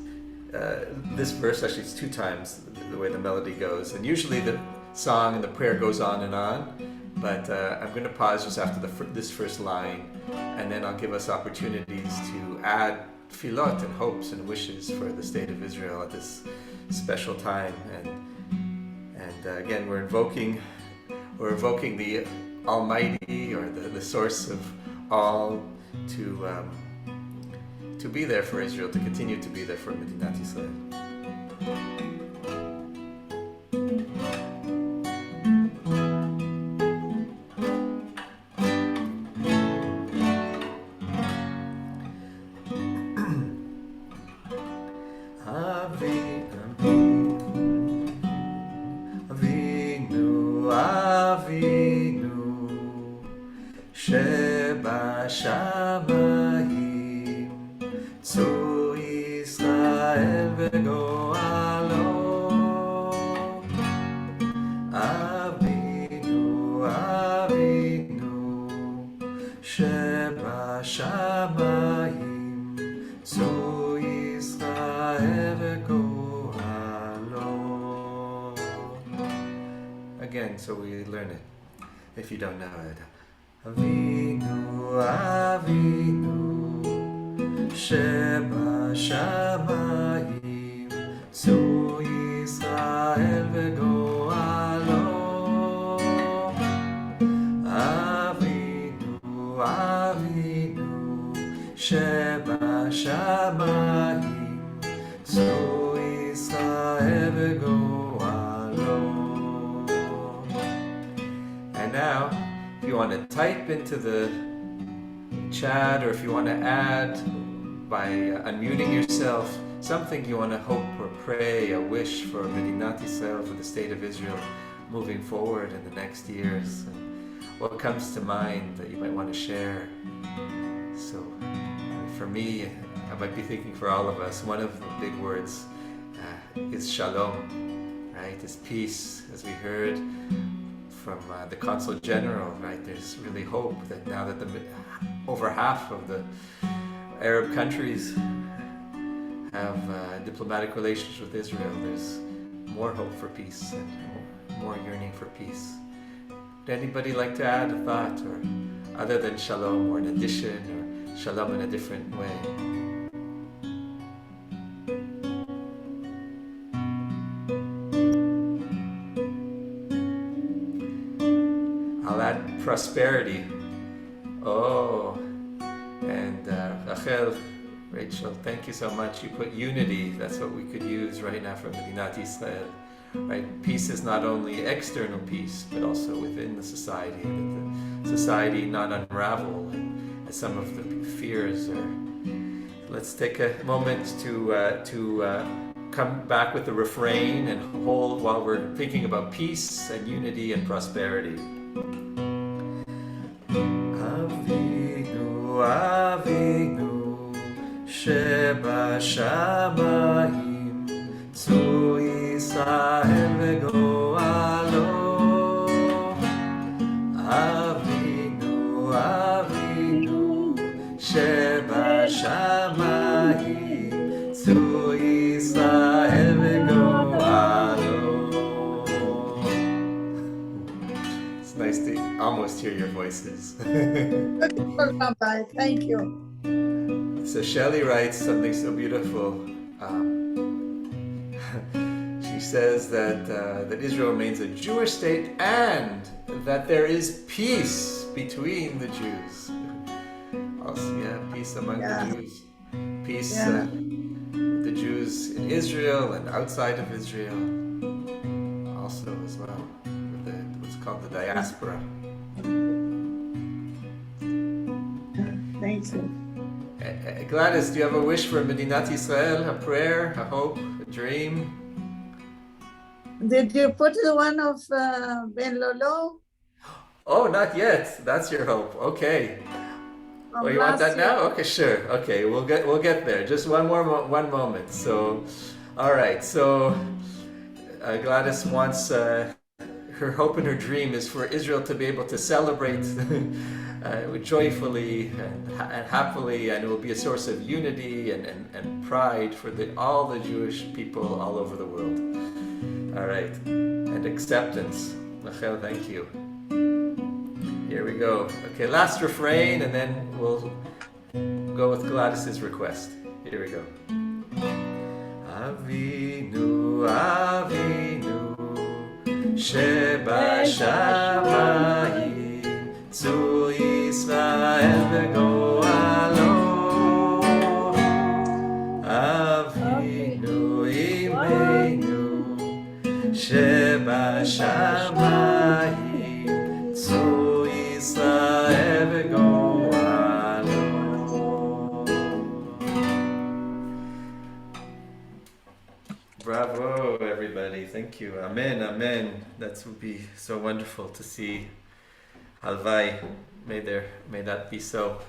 G: this verse. Actually, it's two times the way the melody goes. And usually the song and the prayer goes on and on. But I'm going to pause just after this first line, and then I'll give us opportunities to add tefillot and hopes and wishes for the state of Israel at this special time. And again, we're invoking the Almighty, or the source of all, to be there for Israel, to continue to be there for Medinat Israel. Avinu, Avinu, שבשמיים, צור ישראל וגואלו. אבינו, אבינו, שבשמיים, צור ישראל וגואלו. Again, so we learn it, if you don't know it. Avinu, Avinu, שבשמיים, צור ישראל וגואלו. אבינו, אבינו, שבשמיים, צור ישראל וגואלו. And now, if you want to type into the chat, or if you want to add by unmuting yourself something you want to hope or pray, a wish for Medinat Yisrael, for the state of Israel moving forward in the next years, and what comes to mind that you might want to share. So for me, I might be thinking for all of us, one of the big words is shalom, right? Is peace, as we heard from the Consul General, right? There's really hope that now that over half of the Arab countries have diplomatic relations with Israel, there's more hope for peace and more yearning for peace. Would anybody like to add a thought, or other than shalom, or an addition, or shalom in a different way? I'll add prosperity. Oh, and Rachel, thank you so much. You put unity. That's what we could use right now for Medinat Yisrael. Right? Peace is not only external peace, but also within the society, that the society not unravel as some of the fears are. Let's take a moment to come back with the refrain and hold while we're thinking about peace and unity and prosperity. Avinu, Avinu, שבשמיים, צור ישראל וגואלו. אבינו, אבינו, שבשמיים, צור ישראל וגואלו. It's nice to almost hear your voices.
E: Rabbi, thank you.
G: So Shelley writes something so beautiful. She says that Israel remains a Jewish state and that there is peace between the Jews. Also, peace among the Jews. Peace with the Jews in Israel and outside of Israel. Also as well, with what's called the diaspora.
E: Thank you.
G: Gladys, do you have a wish for Medinat Yisrael, a prayer, a hope, a dream?
E: Did you put the one of Ben Lolo?
G: Oh, not yet. That's your hope. Okay. Oh, you want that now? Okay, sure. Okay, we'll get there. Just one moment. So, all right. So, Gladys wants her hope and her dream is for Israel to be able to celebrate joyfully and happily, and it will be a source of unity and pride for all the Jewish people all over the world. All right, and acceptance. Rachel, thank you. Here we go. Okay, last refrain, and then we'll go with Gladys's request. Here we go. Avinu, Avinu, שבשמיים, צור ישראל וגואלו. אבינו אמנו, שבשמיים, צור ישראל וגואלו. Bravo, everybody. Thank you. Amen, amen. That would be so wonderful to see. Halvai, may that be so.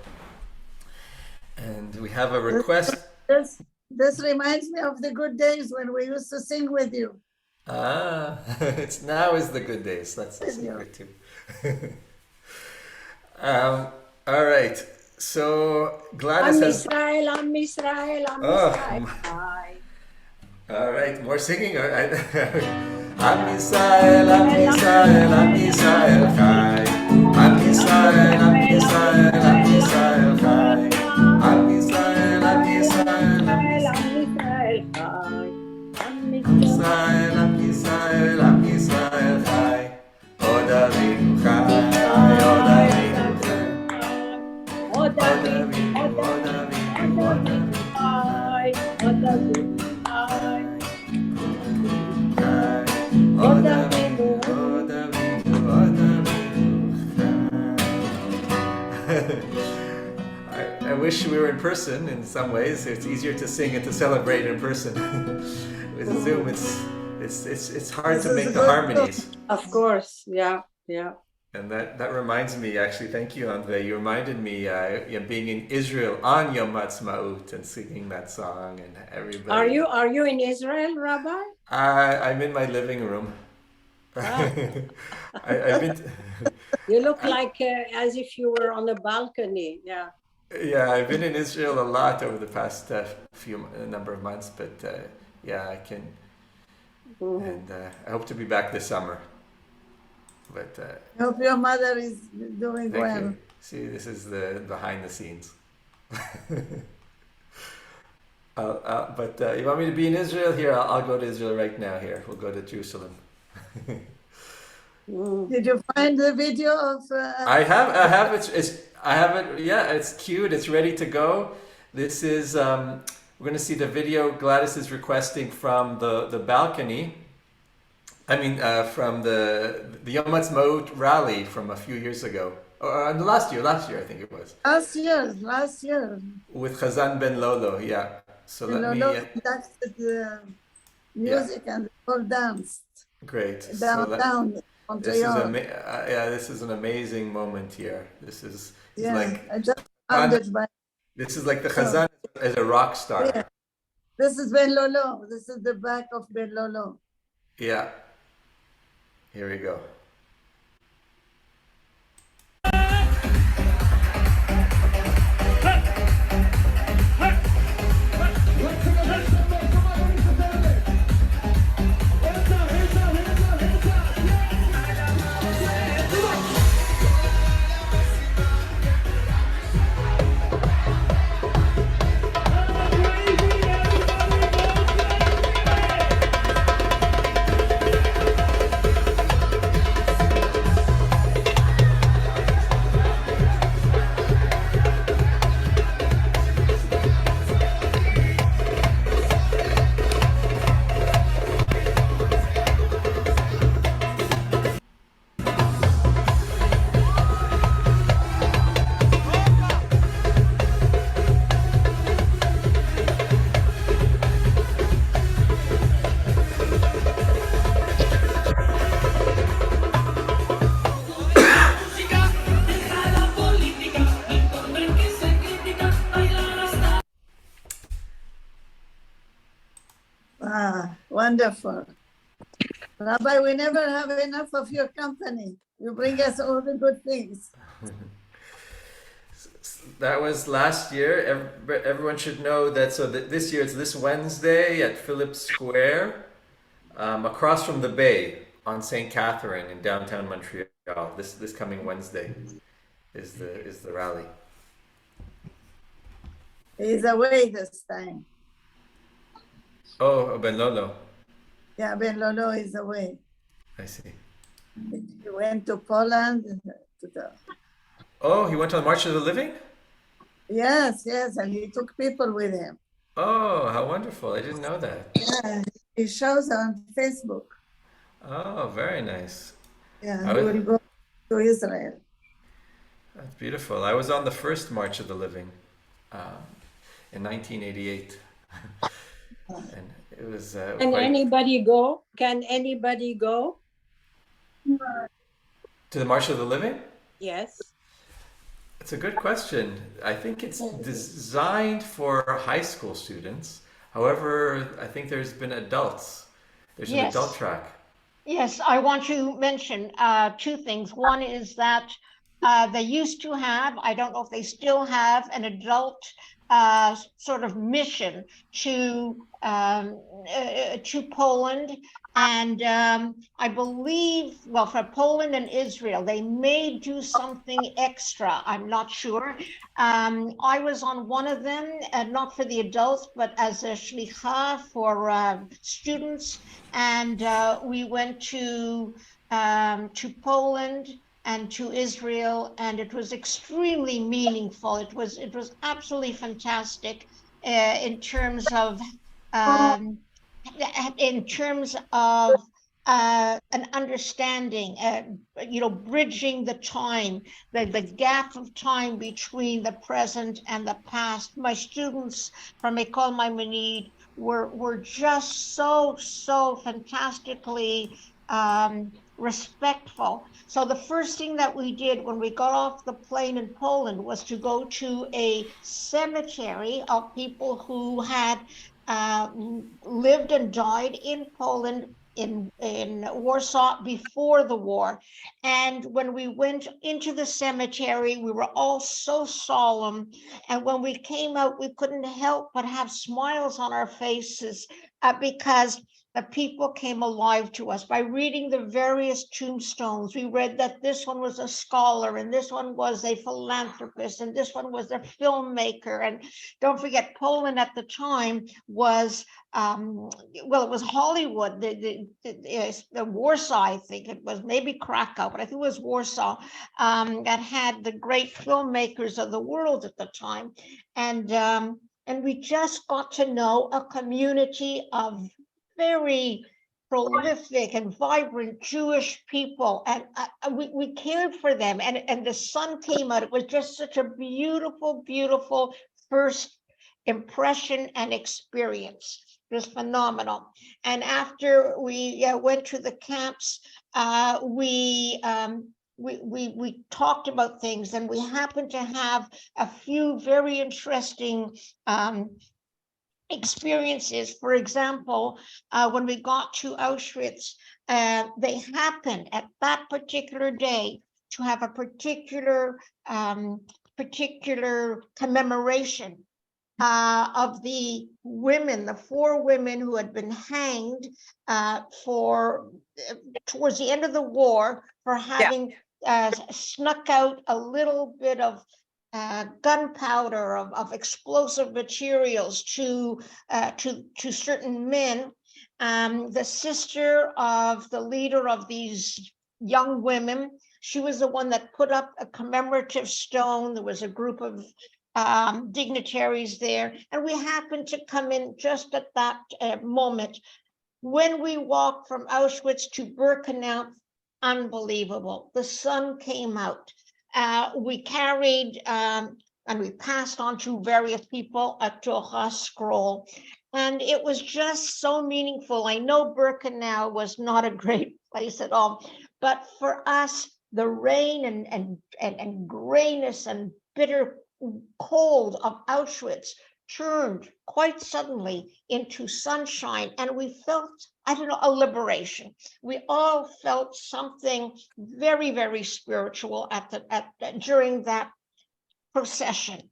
G: And we have a request.
E: This reminds me of the good days when we used to sing with you.
G: Ah, it's now is the good days. That's the secret too. All right. So Gladys has.
N: Am Israel.
G: All right, more singing. All right. Am Israel, Chai. Am Israel, Chai. Am Israel, Israel, Chai. Od Avinu Chai, Od Avinu Chai. Od I wish we were in person in some ways. It's easier to sing and to celebrate in person. With Zoom, it's hard to make the harmonies.
N: Of course, yeah.
G: And that reminds me, actually, thank you, Andre. You reminded me being in Israel on Yom Ha'atzmaut and singing that song, and everybody.
N: Are you in Israel, Rabbi?
G: I'm in my living room. I've been.
N: You look like as if you were on a balcony. Yeah.
G: Yeah, I've been in Israel a lot over the past number of months, but yeah, I can, and I hope to be back this summer. But
E: I hope your mother is doing
G: thank
E: well.
G: you. See, this is the behind the scenes. But you want me to be in Israel? Here, I'll go to Israel right now. Here, we'll go to Jerusalem.
E: Did you find the video of?
G: I have it. I have it. Yeah, it's cute. It's ready to go. This is. We're going to see the video Gladys is requesting from the balcony. I mean, from the Yom Ha'atzmaut rally from a few years ago. Last year I think it was.
E: Last year.
G: With Chazan Ben Lolo, yeah. So let me.
E: Conducted the music and all danced.
G: Great.
E: Downtown.
G: This is an amazing moment here. This is like.
E: I just found it by.
G: This is like the Chazan as a rock star.
E: Yeah. This is Ben Lolo. This is the back of Ben Lolo.
G: Yeah. Here we go.
E: Wonderful. Rabbi, we never have enough of your company. You bring us all the good things.
G: That was last year. Everyone should know that. So this year it's this Wednesday at Phillips Square, across from the Bay on St. Catherine in downtown Montreal. This coming Wednesday is the rally.
E: He's away this time.
G: Oh, Ben Lolo.
E: Yeah, Ben Lolo is away.
G: I see.
E: He went to Poland.
G: Oh, he went to the March of the Living?
E: Yes, and he took people with him.
G: Oh, how wonderful. I didn't know that.
E: Yeah, he shows on Facebook.
G: Oh, very nice.
E: Yeah, he will go to Israel.
G: That's beautiful. I was on the first March of the Living in 1988. And it was
N: Can
G: quite
N: anybody go? Can anybody go?
G: to the March of the Living.
N: Yes.
G: It's a good question. I think it's designed for high school students. However, I think there's been adults. There's an adult
M: Yes.
G: track.
M: Yes, I want to mention two things. One is that they used to have, I don't know if they still have, an adult sort of mission to Poland. And I believe, well, for Poland and Israel, they may do something extra. I'm not sure. I was on one of them, not for the adults, but as a shlicha for students. And we went to Poland and to Israel, and it was extremely meaningful. It was absolutely fantastic in terms of an understanding, bridging the time, the gap of time between the present and the past. My students from École Maïmonide were just so fantastically respectful. So the first thing that we did when we got off the plane in Poland was to go to a cemetery of people who had lived and died in Poland in Warsaw before the war. And when we went into the cemetery, we were all so solemn. And when we came out, we couldn't help but have smiles on our faces because the people came alive to us. By reading the various tombstones, we read that this one was a scholar, and this one was a philanthropist, and this one was a filmmaker. And don't forget, Poland at the time was, well, it was Hollywood, the Warsaw, I think it was, maybe Krakow, but I think it was Warsaw, that had the great filmmakers of the world at the time. And we just got to know a community of very prolific and vibrant Jewish people, and we cared for them, and the sun came out. It was just such a beautiful first impression and experience. It was phenomenal. And after we went to the camps, we talked about things, and we happened to have a few very interesting experiences. For example, when we got to Auschwitz, they happened at that particular day to have a particular commemoration of the women, the 4 women who had been hanged towards the end of the war for having snuck out a little bit of gunpowder, of explosive materials to certain men. The sister of the leader of these young women, she was the one that put up a commemorative stone. There was a group of dignitaries there, and we happened to come in just at that moment. When we walked from Auschwitz to Birkenau, unbelievable. The sun came out. We carried and we passed on to various people a Torah scroll, and it was just so meaningful. I know Birkenau was not a great place at all, but for us, the rain and grayness and bitter cold of Auschwitz turned quite suddenly into sunshine, and we felt, I don't know, a liberation. We all felt something very spiritual during that procession,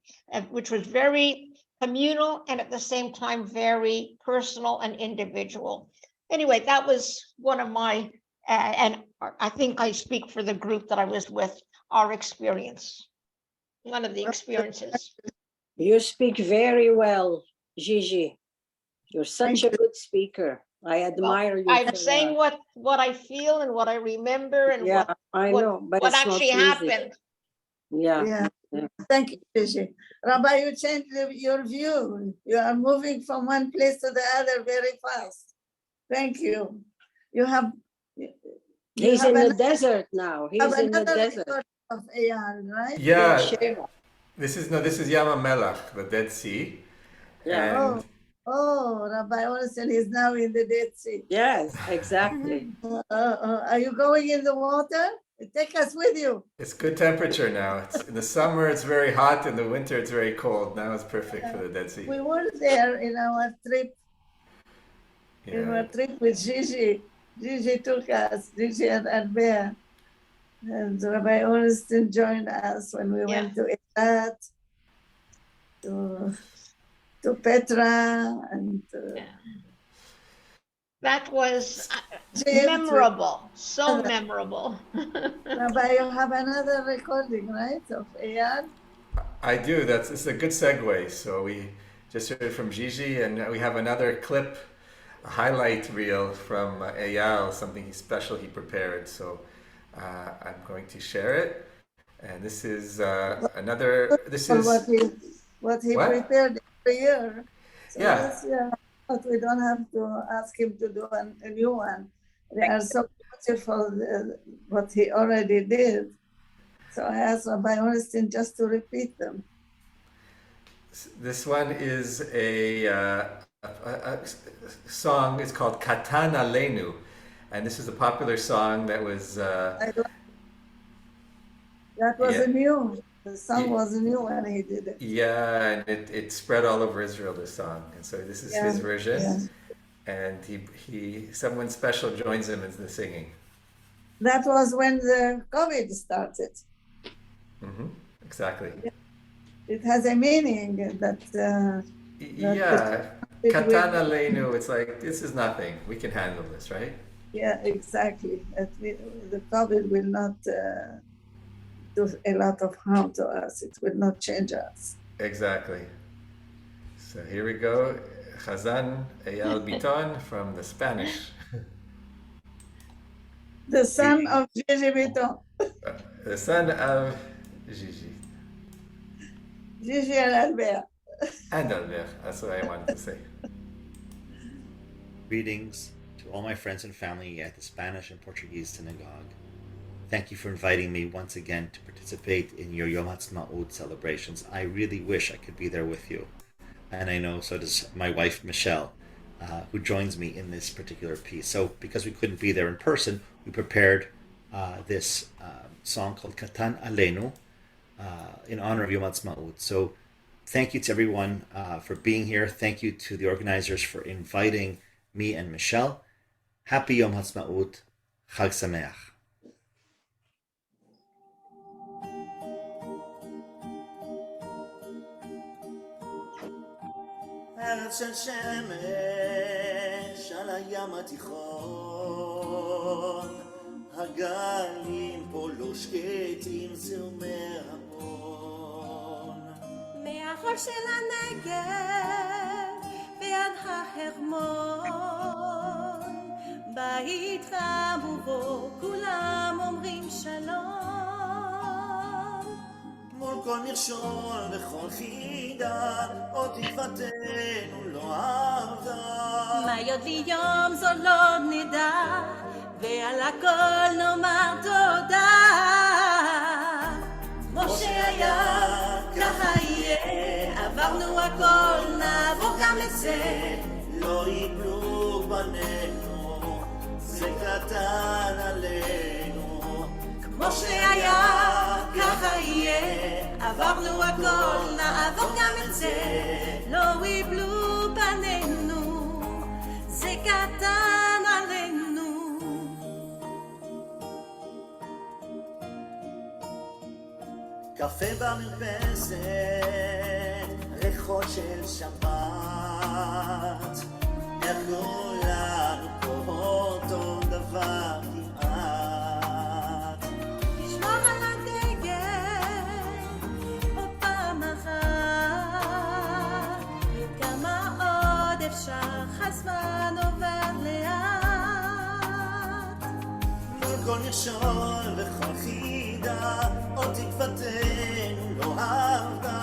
M: which was very communal and at the same time very personal and individual. Anyway, that was one of my, and I think I speak for the group that I was with, our experience. One of the experiences.
N: You speak very well, Gigi. You're such a good speaker. I admire you.
M: I'm saying what I feel and what I remember and what actually happened.
N: Yeah.
E: Thank you, Gigi. Rabbi, you changed your view. You are moving from one place to the other very fast. Thank you.
N: He's in the desert now. He's in the desert.
E: Of Eyal, right?
G: Yeah. This is Yam HaMelach, the Dead Sea.
E: Yeah.
G: And
E: Oh, Rabbi Ornstein is now in the Dead Sea.
N: Yes, exactly.
E: Are you going in the water? Take us with you.
G: It's good temperature now. It's, in the summer, it's very hot. In the winter, it's very cold. Now it's perfect for the Dead Sea.
E: We were there in our trip. In our trip with Gigi. Gigi took us, Gigi and Bear. And Rabbi Ornstein joined us when we went to Eilat, to Petra, and
M: That was memorable, so memorable.
E: Rabbi, you have another recording, right, of Eyal?
G: I do. It's a good segue. So we just heard from Gigi, and we have another clip, a highlight reel from Eyal, something special he prepared. So I'm going to share it. And this is another. This is
E: what he prepared every year. So
G: yeah.
E: this year, but we don't have to ask him to do a new one. They are so beautiful, what he already did. So I asked Rabbi Ornstein just to repeat them.
G: This one is a song. It's called Katan Aleinu, and this is a popular song that was.
E: That was a new. The song was new when he did it.
G: Yeah, and it spread all over Israel, this song. And so this is his version. And someone special joins him in the singing.
E: That was when the COVID started.
G: Mm-hmm. Exactly.
E: It has a meaning that
G: Katan Aleinu, it's like, this is nothing. We can handle this, right?
E: Yeah, exactly. The COVID will not do a lot of harm to us. It will not change us.
G: Exactly. So here we go. Chazan Eyal Biton from the Spanish.
E: The son of Gigi Biton.
G: The son of Gigi.
E: Gigi and Albert.
G: And Albert, that's what I wanted to say.
P: Greetings to all my friends and family at the Spanish and Portuguese synagogue. Thank you for inviting me once again to participate in your Yom Ha'atzmaut celebrations. I really wish I could be there with you. And I know so does my wife, Michelle, who joins me in this particular piece. So because we couldn't be there in person, we prepared this song called Katan Aleinu in honor of Yom Ha'atzmaut. So thank you to everyone for being here. Thank you to the organizers for inviting me and Michelle. Happy Yom Ha'atzmaut. Chag Sameach.
Q: ארץ של שמש על הים התיכון, הגלים פה לא שקטים, זרמי המון.
R: מהחול של הנגב ועד החרמון, בית חם ובו כולם אומרים שלום.
Q: מול כל מכשול וכל חידה, עוד תקוותנו לא עבדה.
R: מה יודי יום זו לא נדע, ועל הכל נאמר תודה. משה היה, ככה יהיה, עברנו הכל, נעבור גם לזה.
Q: לא ייפלו בנינו, זה קטן עלינו.
R: כמו שהיה, ככה יהיה, עברנו הכל, נעבור גם את זה. לא יבלו פנינו, זה קטן עלינו.
Q: קפה במרפסת, ריחות של שבת, איך כולנו פה אותו דבר כמעט.
R: לשמור על הדגל, עוד פעם אחת, כמה עוד אפשר, הזמן עובר לאט.
Q: מול כל מכשול וכל חידה, עוד תקוותנו לא עבדה.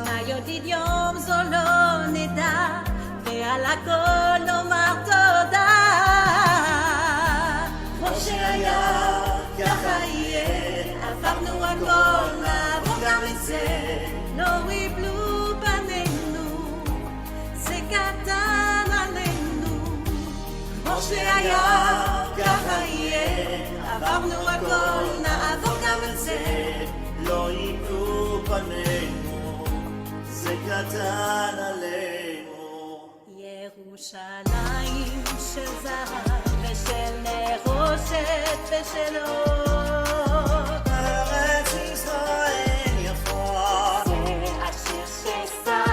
R: מה יודיד יום זו לא נדע, ועל הכל נאמר תודה.
Q: כמו שהיה, ככה יהיה,
R: עברנו הכל, נעבור גם לזה. לא יבלו פנינו, זה קטן עלינו.
Q: שהיה, ככה יהיה, עברנו הכל, נעבור גם את זה, לא ייפלו פנינו, זה קטן עלינו.
R: ירושלים של זהב ושל נחושת ושל אור,
Q: ארץ ישראל יפה,
R: זה השיר שסבא,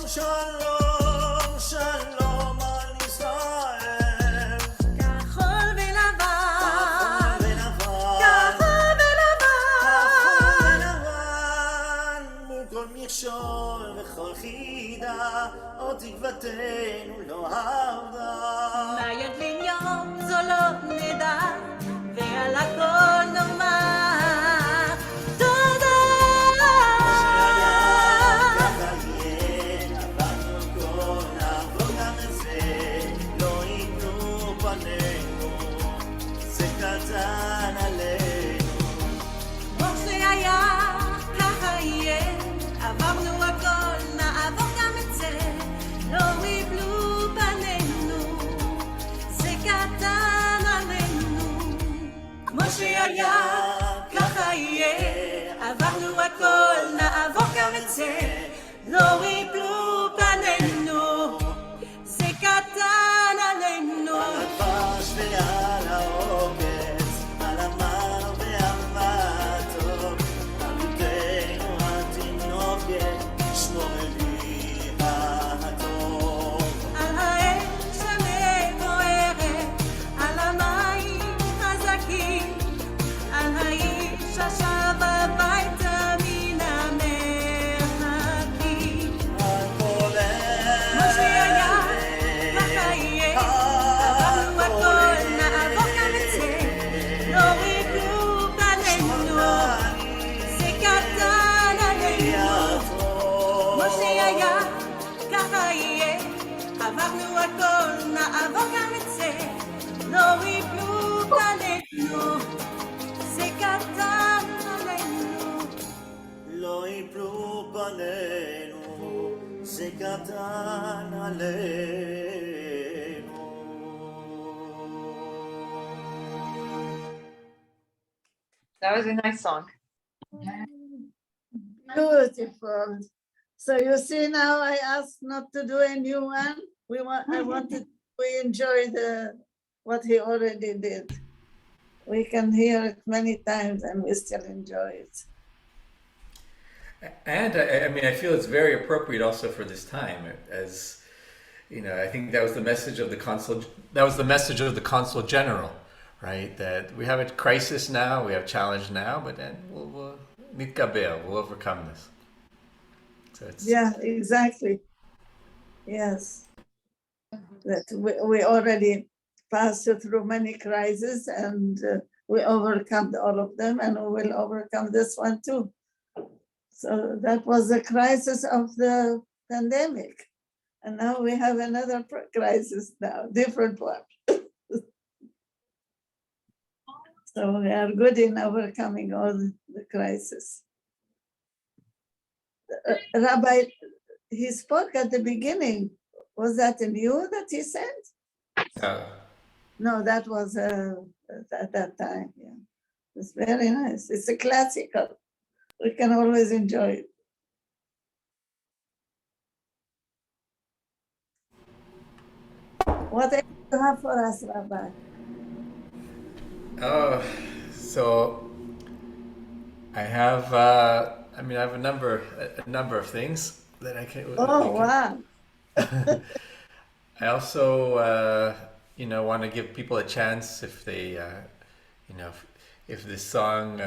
Q: שלום, שלום, שלום על ישראל,
R: כחול ולבן,
Q: ולבן,
R: כחול ולבן,
Q: ולבן, מול כל מכשול וכל חידה, עוד תקוותנו לא אבדה.
R: מה ידלין יום זו לא נדע, ועל הכל נאמר תודה.
Q: ככה יהיה, עברנו הכל, נעבור גם את זה, לא ייפלו פנינו, זה קטן עלינו.
R: כמו שהיה, ככה יהיה, עברנו הכל, נעבור גם את זה, לא יפלו פנינו, זה קטן עלינו. כמו שהיה, ככה יהיה, עברנו הכל, נעבור גם את זה, לא יפלו פנינו, זה קטן עלינו.
Q: על הדבש ועל העוקץ, על המר והמתוק, על ידינו התינוקת, שמורלי הטוב.
R: על האש המבוערת, על המים חזקים, על האיש השב הביתה מן המרחקים.
Q: על כל
R: כמו שהיה, ככה יהיה, עברנו הכל, נעבור גם את זה, לא יפלו פנינו, זה קטן עלינו. כמו שהיה, ככה יהיה, עברנו הכל, נעבור גם את זה, לא יפלו פנינו, זה קטן עלינו.
Q: לא ייפלו פנינו, זה קטן עלינו.
B: That was a nice song.
E: Beautiful. So you see now I asked not to do a new one. I wanted we enjoy what he already did. We can hear it many times and we still enjoy it.
G: And I mean, I feel it's very appropriate also for this time, as you know. I think that was the message of the consul. That was the message of the consul general, right? That we have a crisis now, we have challenge now, but then we'll overcome this. So it's,
E: Yeah, exactly. Yes. That we already passed through many crises and we overcome all of them and we will overcome this one too. So that was the crisis of the pandemic. And now we have another crisis now, different one. So we are good in overcoming all the crises. Rabbi, he spoke at the beginning. Was that in you that he sent? No, that was at that time. Yeah, it's very nice. It's a classical. We can always enjoy it. What do you have for us, Rabbi?
G: oh, so I have. I mean, I have a number of things that I can.
E: Oh, wow.
G: I also, want to give people a chance if they, if this song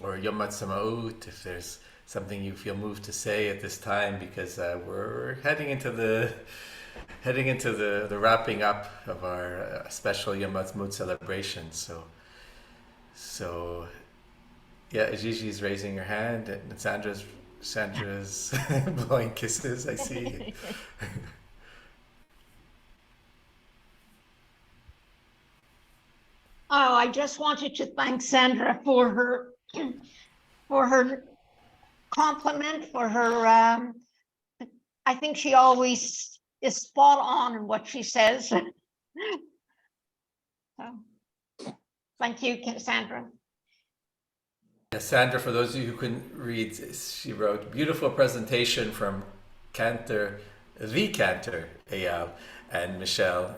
G: or Yom Ha'atzmaut, if there's something you feel moved to say at this time, because we're heading into the wrapping up of our special Yom Ha'atzmaut celebration. So yeah, Gigi's raising her hand, and Sandra's blowing kisses. I see.
M: Oh, I just wanted to thank Sandra for her compliment, for her, I think she always is spot on in what she says. So, thank you, Sandra.
G: Sandra, for those of you who couldn't read, she wrote, beautiful presentation from the cantor, Eyal and Michelle,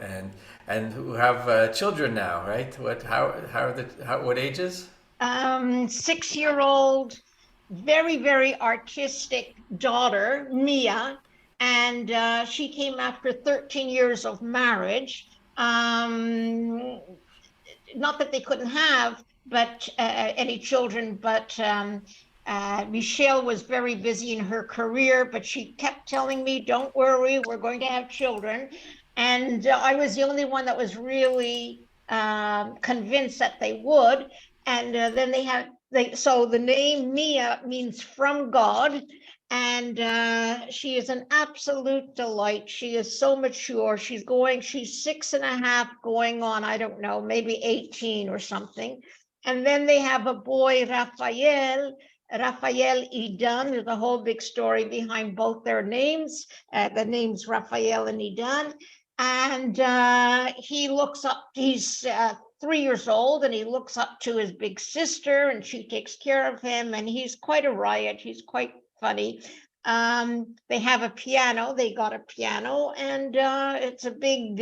G: and who have children now, right? What ages?
M: 6-year-old, very, very artistic daughter, Mia, and she came after 13 years of marriage. Not that they couldn't have any children, but Michelle was very busy in her career, but she kept telling me, don't worry, we're going to have children. And I was the only one that was really convinced that they would. And then so the name Mia means from God. And she is an absolute delight. She is so mature. She's 6.5 going on, I don't know, maybe 18 or something. And then they have a boy, Raphael Idan. There's a whole big story behind both their names. The names Raphael and Idan. And he looks up, he's 3 years old, and he looks up to his big sister, and she takes care of him, and he's quite a riot. He's quite funny. They have a piano. They got a piano, and it's a big,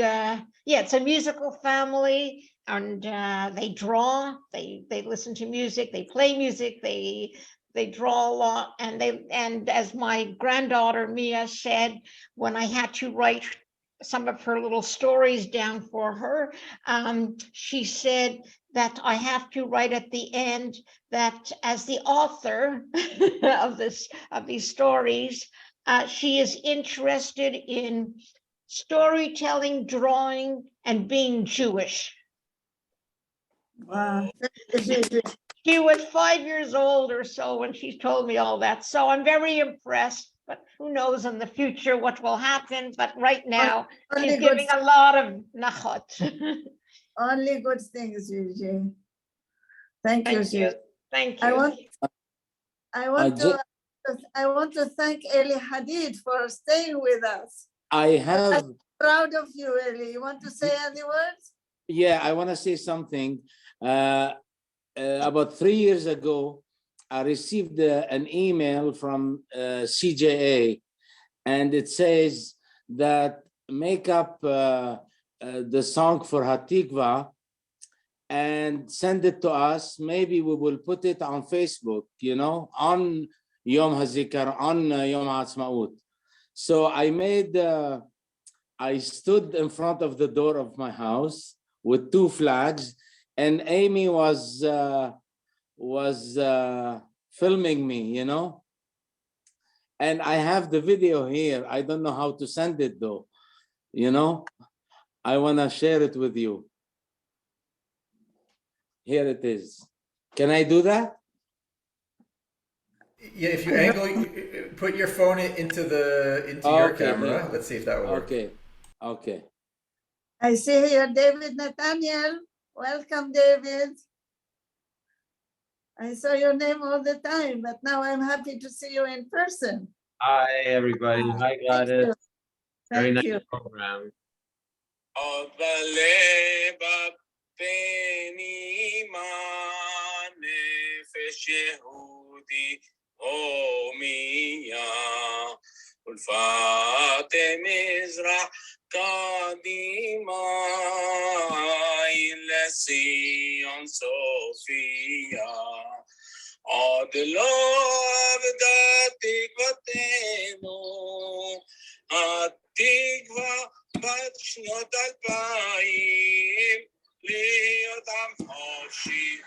M: it's a musical family, and they draw. They listen to music. They play music. They draw a lot, and as my granddaughter Mia said, when I had to write some of her little stories down for her, she said that I have to write at the end that as the author of these stories, she is interested in storytelling, drawing, and being Jewish.
E: Wow.
M: She was 5 years old or so when she told me all that. So I'm very impressed, but who knows in the future what will happen. But right now, she's giving a lot of nachot.
E: Only good things, Gigi. Thank you, Gigi.
M: Thank you.
E: I want to thank Eli Hadid for staying with us.
F: I'm
E: proud of you, Eli. You want to say any words?
F: Yeah, I want to say something. About 3 years ago, I received an email from CJA, and it says that make up the song for Hatikva and send it to us. Maybe we will put it on Facebook, on Yom HaZikar, on Yom HaAtzmaut. So I stood in front of the door of my house with 2 flags, and Amy was filming me, and I have the video here. I don't know how to send it though, I want to share it with you. Here it is. Can I do that?
G: Yeah, if you angle, put your phone into your camera.
F: Yeah.
G: Let's see if that will work.
F: Okay.
E: I see here David Nathaniel. Welcome, David. I saw your name all the time, but now I'm happy to see you in person.
S: Hi, everybody. Hi, Gladys. Very
E: Thank
S: nice
E: you.
S: program.
F: ulfat mizrach kadima ila Sion Sofia ad lo avda tikvatenu התקווה בת שנות 2000 להיות עם חופשי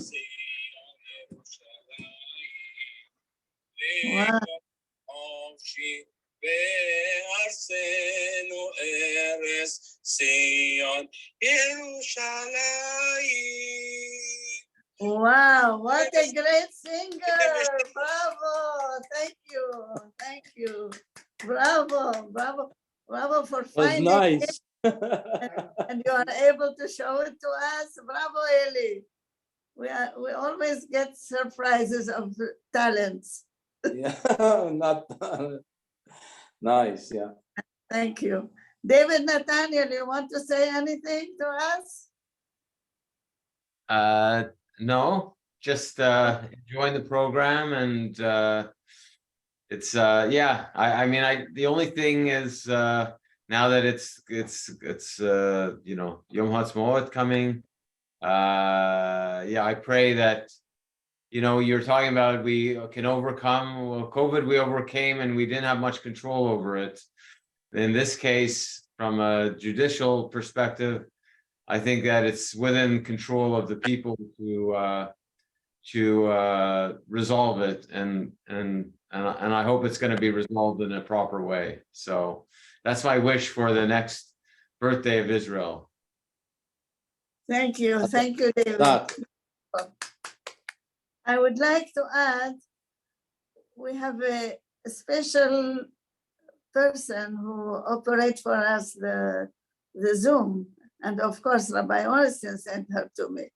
F: ציון ירושלים להיות חופשי בארצנו ארץ ציון ירושלים.
E: Wow, what a great singer. Bravo. Thank you. Bravo for finding
F: nice.
E: it. And you are able to show it to us. Bravo, Eli. We always get surprises of talents.
F: Yeah, not nice. Yeah.
E: Thank you. David Nathaniel, you want to say anything to us?
S: No, just enjoying the program, and it's yeah. I mean, the only thing is now that it's you know, Yom Ha'atzmaut coming. Yeah, I pray that, you know, you're talking about we can overcome. Well, COVID we overcame, and we didn't have much control over it. In this case, from a judicial perspective, I think that it's within control of the people to resolve it, and I hope it's going to be resolved in a proper way. So that's my wish for the next birthday of Israel.
E: Thank you, David. I would like to add, we have a special person who operates for us the Zoom. And of course, Rabbi Ornstein sent her to me.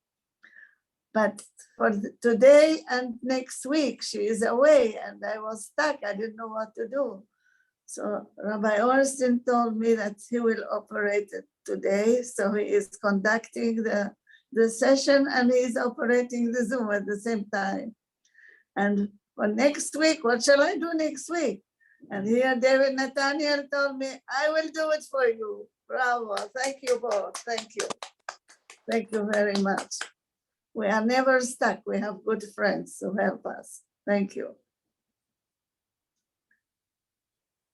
E: But for today and next week, she is away and I was stuck. I didn't know what to do. So Rabbi Ornstein told me that he will operate it today. So he is conducting the session and he is operating the Zoom at the same time. And for next week, what shall I do next week? And here David Nathaniel told me, I will do it for you. Bravo, thank you both, thank you. Thank you very much. We are never stuck, we have good friends who help us. Thank you.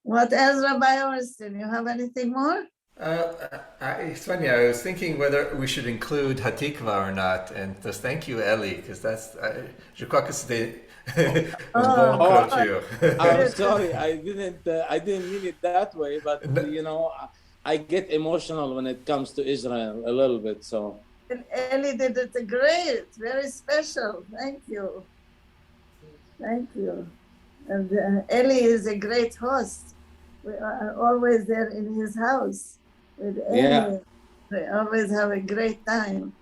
E: What else, Rabbi Ornstein, you have anything more?
G: It's funny, I was thinking whether we should include Hatikva or not, and just thank you, Eli, because that's, je crois que c'était une bonne clôture.
F: I'm sorry, I didn't mean it that way, but you know, I get emotional when it comes to Israel a little bit, so.
E: And Eli did it great, very special, thank you. Thank you. And Eli is a great host. We are always there in his house with Eli.
F: Yeah.
E: We always have a great time.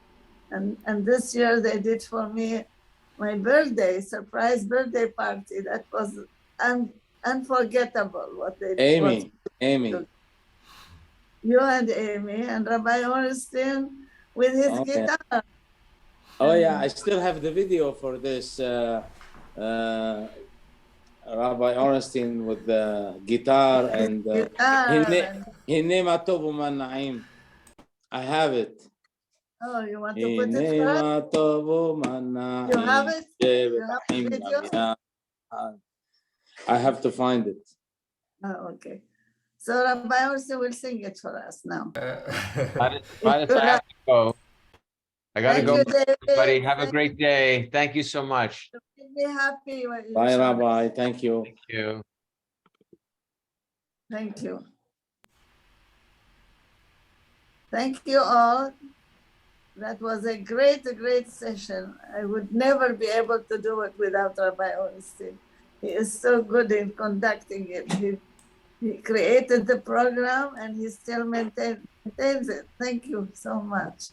E: And this year they did for me my birthday, surprise birthday party. That was unforgettable what they did.
F: Amy.
E: You and Amy and Rabbi Ornstein with his guitar.
F: Oh yeah, I still have the video for this. Rabbi Ornstein with the guitar and Hinema Tobu Man Naim. I have it.
E: Oh, you want to put it first? You have it? You have the video?
F: I have to find it.
E: Oh, okay. So Rabbi Ornstein will sing it for us now.
S: I have to go. I gotta go, everybody. Have a great day. Thank you so much.
E: Be happy.
F: Bye, Rabbi. Thank you.
S: Thank you.
E: Thank you. Thank you all. That was a great session. I would never be able to do it without Rabbi Ornstein. He is so good in conducting it. He created the program and he still maintains it. Thank you so much.